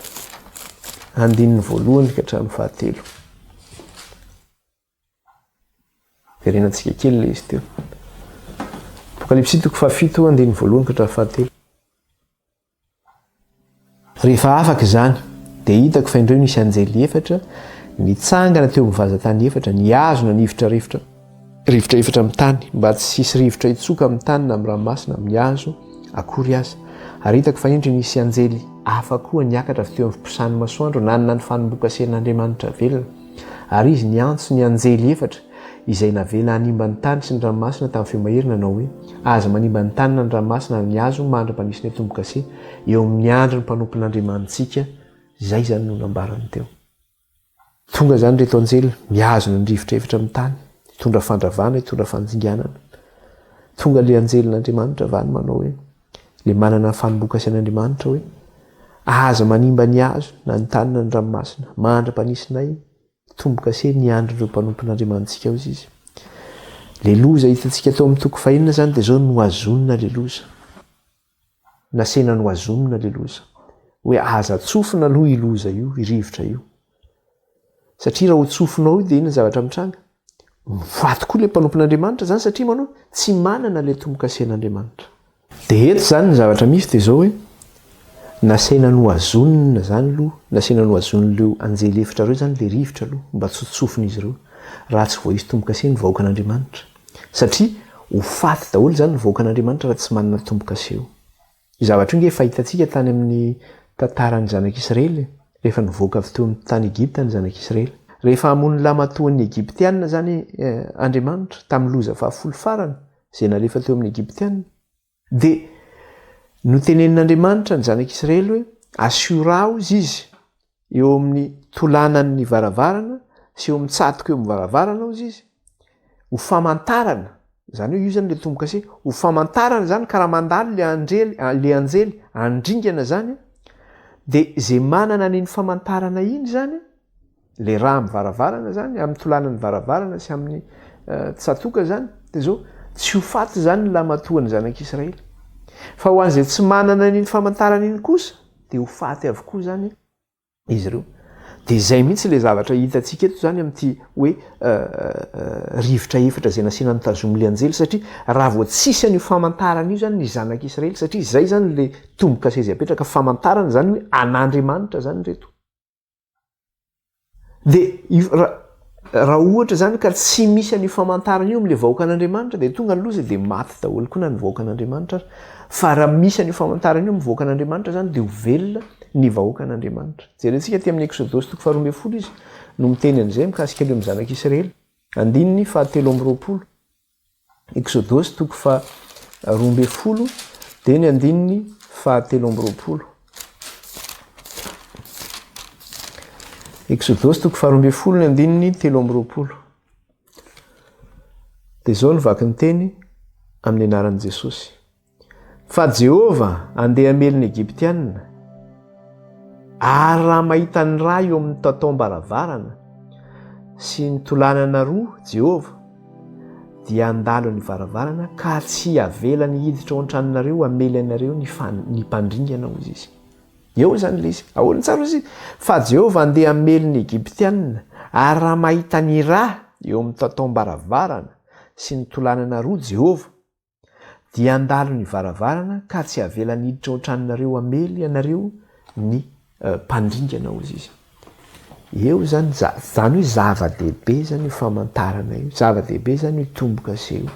andininy voalohany ka hatramin'ny fahatelo verenantsika kely le izy teo apokalipsy toko fahafito andininy voalohany ka hatramin'ny fahatelo rehefa afaka izany dia hitako fa indreo nisy anjely efatra nitsangana teo mivazatany efatra niazona nivotra rivotra efatra amin'ny tany mba tsy sisy rivotra itsoka amin'ny tany na amin'ny ranomasina amin'ny hazo akory azy ary hitako fa indro nisy anjely hafa koa niakatra avy teo amin'ny mpisan'ny masoandro nanana ny fanombokasen'Andriamanitra velona ary izy niantso ny anjely efatra izay navela hanimba ny tany sy ny ranomasina tamin'ny feo mahery nanao hoe aza manimba ny tany na ny ranomasina ny hazo mandra-panisiny tombo-kase eo amin'ny andro ny mpanompon'Andriamanitsika zay zany no nambarany teo tonga zany reto anjely miazona ny rivotra efatra amin'ny tany hitondra fandravana hitondra fanjinganana tonga le anjelyn'Andriamanitra vany manao hoe le manana ny fanombokasen'Andriamanitra hoe aza manimba ny hazo na ny tany na ny ranomasina mandra-panisinay tombo-kase ny andron'ireo mpanompon'Andriamanitsika ozy izy le loza hitantsika tao amin'ny toko fahinana zany dia zao noazonina le loza nasena noazonina le loza hoe aza tsofina aloha iloza io irivotra io satria raha ho tsofinao io dia ina zavatra mitranga mifaty koa le mpanompon'Andriamanitra zany satria manao tsy manana le tombo-kasen'Andriamanitra dia eto zany ny zavatra misy dia zao hoe nasena noazonina zany aloha nasena noazon'ireo anjely efatra ireo zany le rivotra aloha mba tsy tsofina izy ireo raha tsy voahisy tombo-kase ny vahoakan'Andriamanitra satria ho faty daholo zany ny vahoakan'Andriamanitra raha tsy manana tombo-kase io zavatra io nge fahitantsika tany amin'ny tantaran'ny zanak'Israely rehefa nivoaka avy teo amin'ny tany Egipta ny zanak'Israely rehefa hamono lamatoan'ny Egiptianina zany Andriamanitra tamin'ny loza fahafolo farany izay nalefa teo amin'ny Egiptianina dia notenenin'Andriamanitra ny zanak'Israely hoe asiora izy eo amin'ny tolanan'ny varavarana sy eo amin'ny tsatoka eo amin'ny varavarana ozy izy ho famantarana zany hoe io zany le tombo-kase ho famantarana zany karaha mandalo le anjely andringana zany dia zay manana n'iny famantarana iny zany le raha amin'ny varavarana zany amin'ny tolanan'ny varavarana sy amin'ny tsatoka zany dia zao tsy ho faty zany ny lamatoan'ny zanak'Israely fa ho an'izay tsy manana n'iny famantarana iny kosa dia ho faty avokoa zany izy ireo dia izay mihitsy le zavatra hitantsika eto zany amin'ity hoe rivotra efatra zay nasina nitazomin'le anjely satria raha vao tsisy an'io famantarana io zany ny zanak'Israely satria izay zany le tombo-kase izay apetraka famantarana zany hoe an'Andriamanitra zany reto dia raha ohatra zany ka tsy misy an'io famantarana io amin'le vahoakan'Andriamanitra dia tonga ny loza dia maty daholo koa na ny vahoakan'Andriamanitra fa raha misy an'io famantarana io amin'ny vahoakan'Andriamanitra zany dia ho velona ny vahoakan'Andriamanitra jerentsika ty amin'ny Exodosy toko 12 izy no miteny an'izay mikasika eo amin'ny zanak'Israely andininy 7:20 Exodosy toko 12 dia ny andininy 7:20 Exodosy toko 12 ny andininy 7:20 dia zao ny vaky ny teny amin'ny anaran'i Jesosy fa Jehova andeha hamelony Egiptianina ary raha mahita ny raha eo amin'ny tatao-baravarana sy ny tolanana roa Jehova dia andalo ny varavarana ka tsy avela ny hiditra ao an-tranonareo hamely anareo ny mpandringana ozy izy eo zany le izy ahoana tsara izy fa Jehova andeha hamelony Egiptianina ary raha mahita ny raha eo amin'ny tatao-baravarana sy ny tolanana roa Jehova dia andalo ny varavarana ka tsy avela ny hiditra ao an-tranonareo hamely anareo ny mpandringana ozy izy eo zany zany hoe zava-dehibe zany io famantarana io zava-dehibe zany io tombo-kase io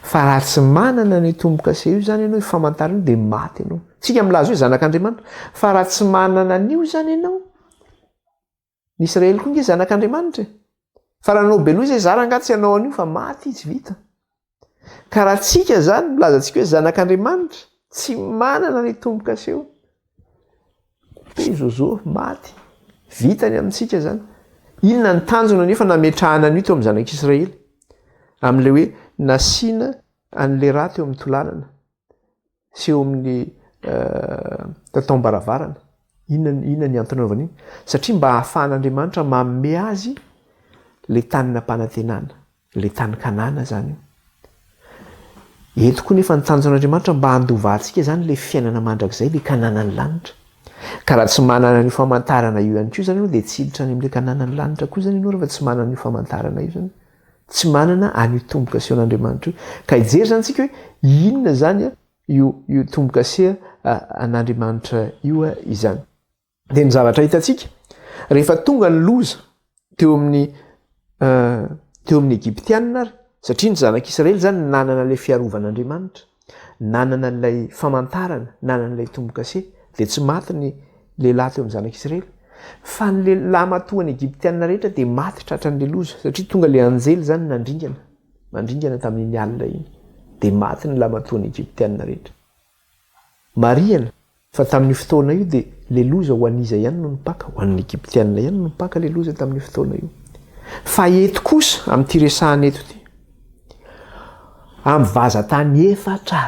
fa raha tsy manana ny tombo-kase io zany ianao famantarana io dia maty ianao tsika milaza hoe zanak'Andriamanitra fa raha tsy manana an'io zany ianao ny Israely koa nge zanak'Andriamanitra fa raha anao beloha izay zara angatsy ianao an'io fa maty izy vita ka raha tsika zany milaza antsika hoe zanak'Andriamanitra tsy manana ny tombo-kaseo izozo maty vitany amintsika zany. Inona ny tanjona nefa nametrahana an'io teo amin'ny zanak'Israely amin'le hoe nasiana an'le raha teo amin'ny tolalana sy eo amin'ny tataom-baravarana. Inona ny antony anaovan'iny? Satria mba ahafahan'Andriamanitra manome azy le tanina mpanantenana, le tany Kanana zany. Eto koa nefa ny tanjon'Andriamanitra mba handovahantsika zany le fiainana mandrakizay, le Kananany lanitra. Ka raha tsy manana ny famantarana io ihany koa zany ianao dia tsy hiditra any amin'ilay Kananany lanitra koa zany ianao rehefa tsy manana io famantarana io zany. Tsy manana an'io tombo-kasehan'Andriamanitra io. Ka hijery zany tsika hoe inona zany io tombo-kase an'Andriamanitra io izany. Dia ny zavatra hitantsika rehefa tonga ny loza teo amin'ny Egyptianina ary, satria ny zanak'Israely zany nanana ilay fiarovan'Andriamanitra, nanana ilay famantarana, nanana ilay tombo-kase, dia tsy maty ny lehilahy teo amin'ny zanak'Israely. Fa ny lehilahy matoa ny Egyptianina rehetra dia maty tratran'ilay loza, satria tonga ilay anjely zany mandringana tamin'iny alina iny, dia maty ny lahy matoa ny Egyptianina rehetra. Marihana fa tamin'ny fotoana io dia le loza ho an'iza ihany no nipaka, ho an'ny Egyptianina ihany no nipaka le loza tamin'ny fotoana io. Fa eto kosa amin'ity resahana eto ity, amin'ny vazatany efatra,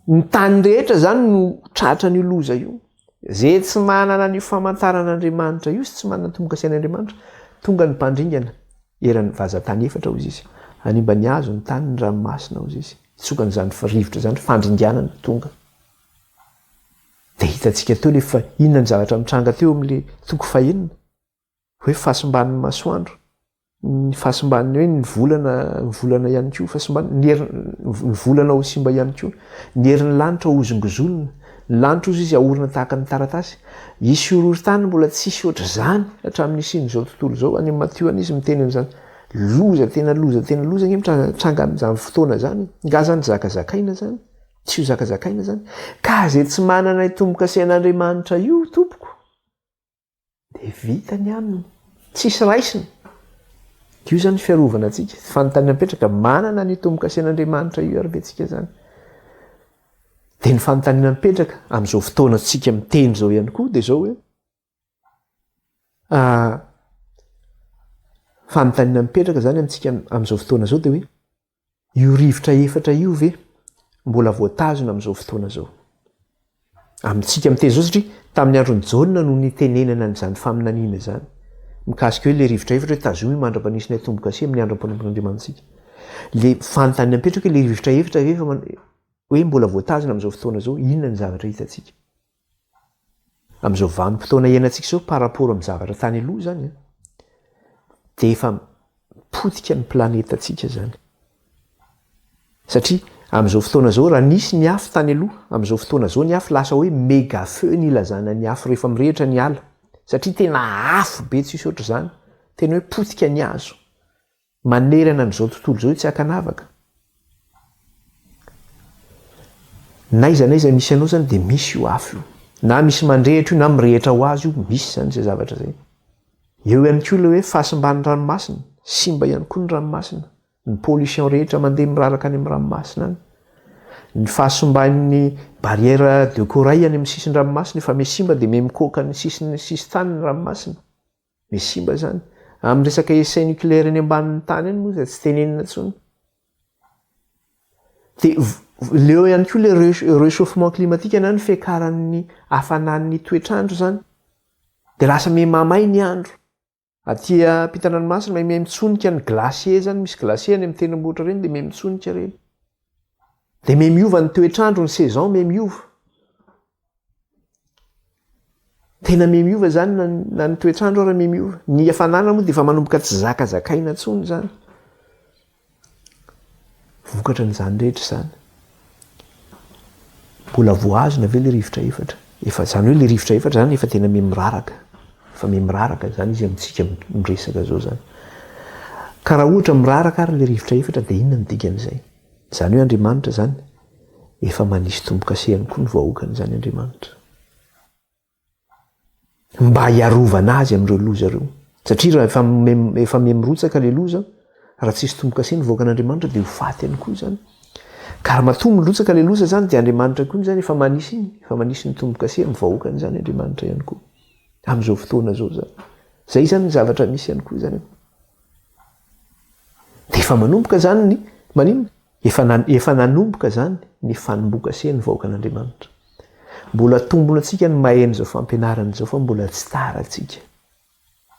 ny tany rehetra zany no tratra n'io loza io. Zay tsy manana ny famantaran'Andriamanitra io sy tsy manana tombo-kasehan'Andriamanitra, tonga ny mpandringana eran'ny vazatany efatra hozy izy. Hanimba ny hazo ny tany, ny ranomasina hozy izy. Itsokan'izany rivotra zany fandringanana tonga. Dia hitantsika teo lefa inona ny zavatra mitranga teo amin'le toko fahenina, hoe fahasimban'ny masoandro, ny fahasimban'ny hoe ny volana ihany koa, fahasimban'ny ny volana ho simba ihany koa, ny herin'ny lanitra ho ozongozolona, ny lanitra ozy izy ahorona tahaka ny taratasy. Isy horohorontany mbola tsisy ohatr' zany hatramin'ny isin'izao tontolo izao. Any amin'ny Mateo an'izy miteny amin'izany loza tena loza ny tranga amin'izany fotoana zany. Nga zany zakazakaina zany, tsy ho zakazakaina zany. Ka zay tsy manana ny tombo-kasehan'Andriamanitra io tompoko, dia vitany aminy, tsisy raisiny. Io zany fiarovana antsika, fanontaniana mipetraka manana ny tombo-kasehan'Andriamanitra io ary ventsika zany. Dia ny fanontaniana mipetraka amin'izao fotoana tsika miteny zao ihany koa dia zao hoe fanontaniana mipetraka zany amintsika amin'izao fotoana zao dia hoe io rivotra efatra io ve mbola voatazona amin'izao fotoana zao amintsika miteny zao, satria tamin'ny androny Jaona no nitenenana n'izany faminaniana zany mikasika hoe le rivotra efatra hoe tazomy mandra-panisina tombo-kase amin'ny andro ampanampon'Andriamantsika. Le fanontaniana mipetraka hoe le rivotra efatra ve hoe mbola voatazona amin'izao fotoana zao, inona ny zavatra hitantsika amin'izao vanim-potoana iainantsika zao par rapport amin'ny zavatra tany aloha zany, dia efa potika ny planetantsika zany. Satria amin'izao fotoana zao raha nisy ny afo tany aloha, amin'izao fotoana zao ny afo lasa hoe méga feu ny ilazana ny afo rehefa mirehitra ny ala, satria tena afo be tsisy ohatr' zany, tena hoe potika ny hazo manerana n'izao tontolo zao tsy hakanavaka. Naiza misy anao zany dia misy io afo io, na misy mandrehitra io na mirehitra ho azy io, misy zany zay zavatra zay. Eo ihany koa le hoe fahasimban'ny ranomasina, simba ihany koa ny ranomasina, ny pollution rehetra mandeha miraraka any amin'ny ranomasina any, ny fahasimban'ny barrière de corail any amin'ny sisin'ny ranomasina, efa misimba dia mikoka ny sisy tany ny ranomasina, misimba zany. Amin'ny resaka essai nucléaire any ambanin'ny tany any moa dia tsy tenenina intsony. Dia leo ihany koa le réchauffement climatique na ny fiakaran'ny hafanan'ny toetrandro zany, dia lasa mamay ny andro. Aty ampitan-ranomasina mahay mitsonika ny glacier zany, misy glacier any amin'ny tendrombohitra reny dia mahay mitsonika reny. Dia mahay miova ny toetrandro, ny saison mahay miova. Tena mahay miova zany na ny toetrandro ary mahay miova. Ny hafanana moa dia efa manomboka tsy zakazakaina intsony zany. Vokatra n'izany rehetra zany. Mbola voazona ve le rivotra efatra? Efa zany hoe le rivotra efatra zany efa tena mahay miraraka. Efa mahay miraraka zany izy amintsika miresaka zao zany. Ka raha ohatra miraraka ary le rivotra efatra dia inona ny dikan'izay? Zany hoe Andriamanitra zany efa manisy tombo-kasehany koa ny vahoakany zany Andriamanitra. Mba hiarovana azy amin'ireo loza ireo. Satria raha efa mirotsaka le loza, raha tsisy tombo-kase ny vahoakan'Andriamanitra dia ho faty ihany koa zany. Ka matombo lotsaka le loza zany dia Andriamanitra koa zany efa manisy iny, efa manisy ny tombo-kase amin'ny vahoakany zany Andriamanitra ihany koa amin'izao fotoana zao zany. Zay zany ny zavatra misy ihany koa zany. Dia efa manomboka zany ny maninona? Efa nanomboka zany ny fanomboka-se ny vahoakan'Andriamanitra. Mbola tombona antsika ny maheno zao fampianarana zao fa mbola tsy tara antsika.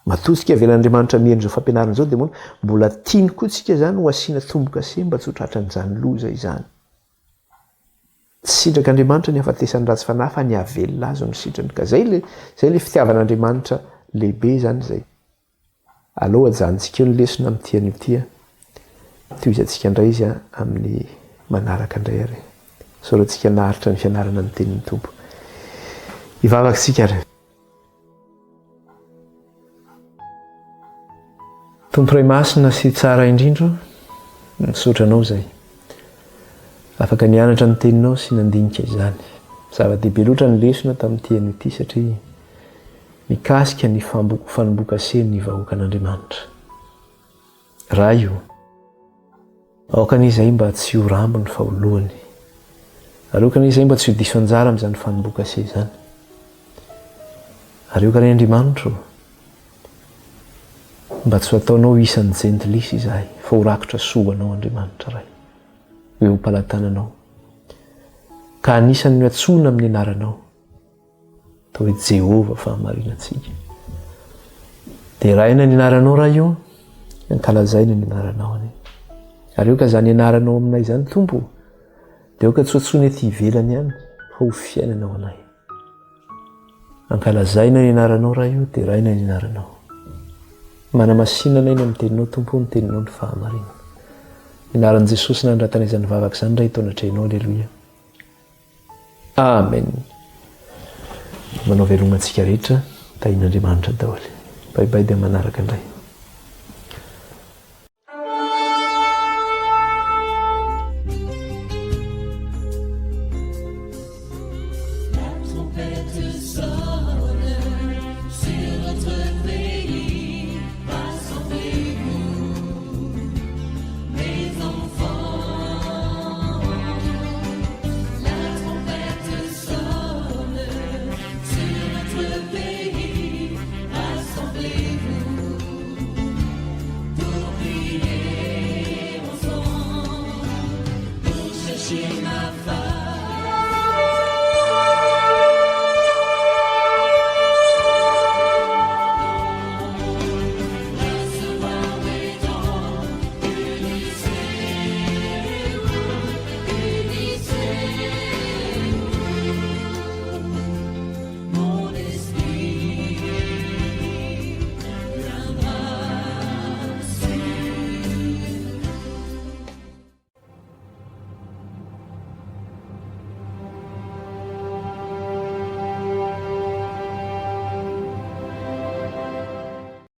Matosika avelan'Andriamanitra miheno zao fampianarana zao dia mbola tiany koa tsika zany ho asiana tombo-kase mba tsy ho tratran'izany loza izany. Tsy sitrak'Andriamanitra ny afatesany ratsy fanahy fa ny avelona azy no sitrany. Ka zay le fitiavan'Andriamanitra lehibe zany zay. Aleo ajanontsika eo ny lesona amin'ity an'io. Toizantsika indray izy amin'ny manaraka indray ary. Sorantsika naharitra ny fianarana ny tenin'ny Tompo. Ivavakantsika ary. Tompo Ray masina sy tsara indrindra, nisotranao zay. Afaka nianatra ny teninao sy nandinika izany. Zava-dehibe loatra ny lesona tamin'ity an'ity satria mikasika ny fanomboka-se ny vahoakan'Andriamanitra. Raha io, aokan'izay mba tsy ho rambo ny faholohany. Alokan'izay mba tsy ho diso anjara amin'izany fanomboka-se izany. Ary iokan'ny Andriamanitra mba tsy ho ataonao isan'ny jentilisa izahay, fa ho rakotra soanao Andriamanitra ray. Hoe ho palatananao. Ka anisan'ny atsoina amin'ny anaranao. Atao hoe Jehova fahamarinantsika. Dia raina ny anaranao raha io, ankalazaina ny anaranao any. Ary eo ka zany anaranao aminay zany Tompo, dia eo ka tsy atsoina ety ivelany ihany, fa ho fiainanao anay. Ankalazaina ny anaranao raha io, dia raina ny anaranao. Manamasinana eny amin'ny teninao Tompo, ny teninao ny fahamarinana. Anaran'i Jesosy nandratan'izany vavaka izany indray tao anatrehinao. Aleluia. Amen. Manao veloma antsika rehetra, tahin'Andriamanitra daholo. Bye bye dia manaraka indray.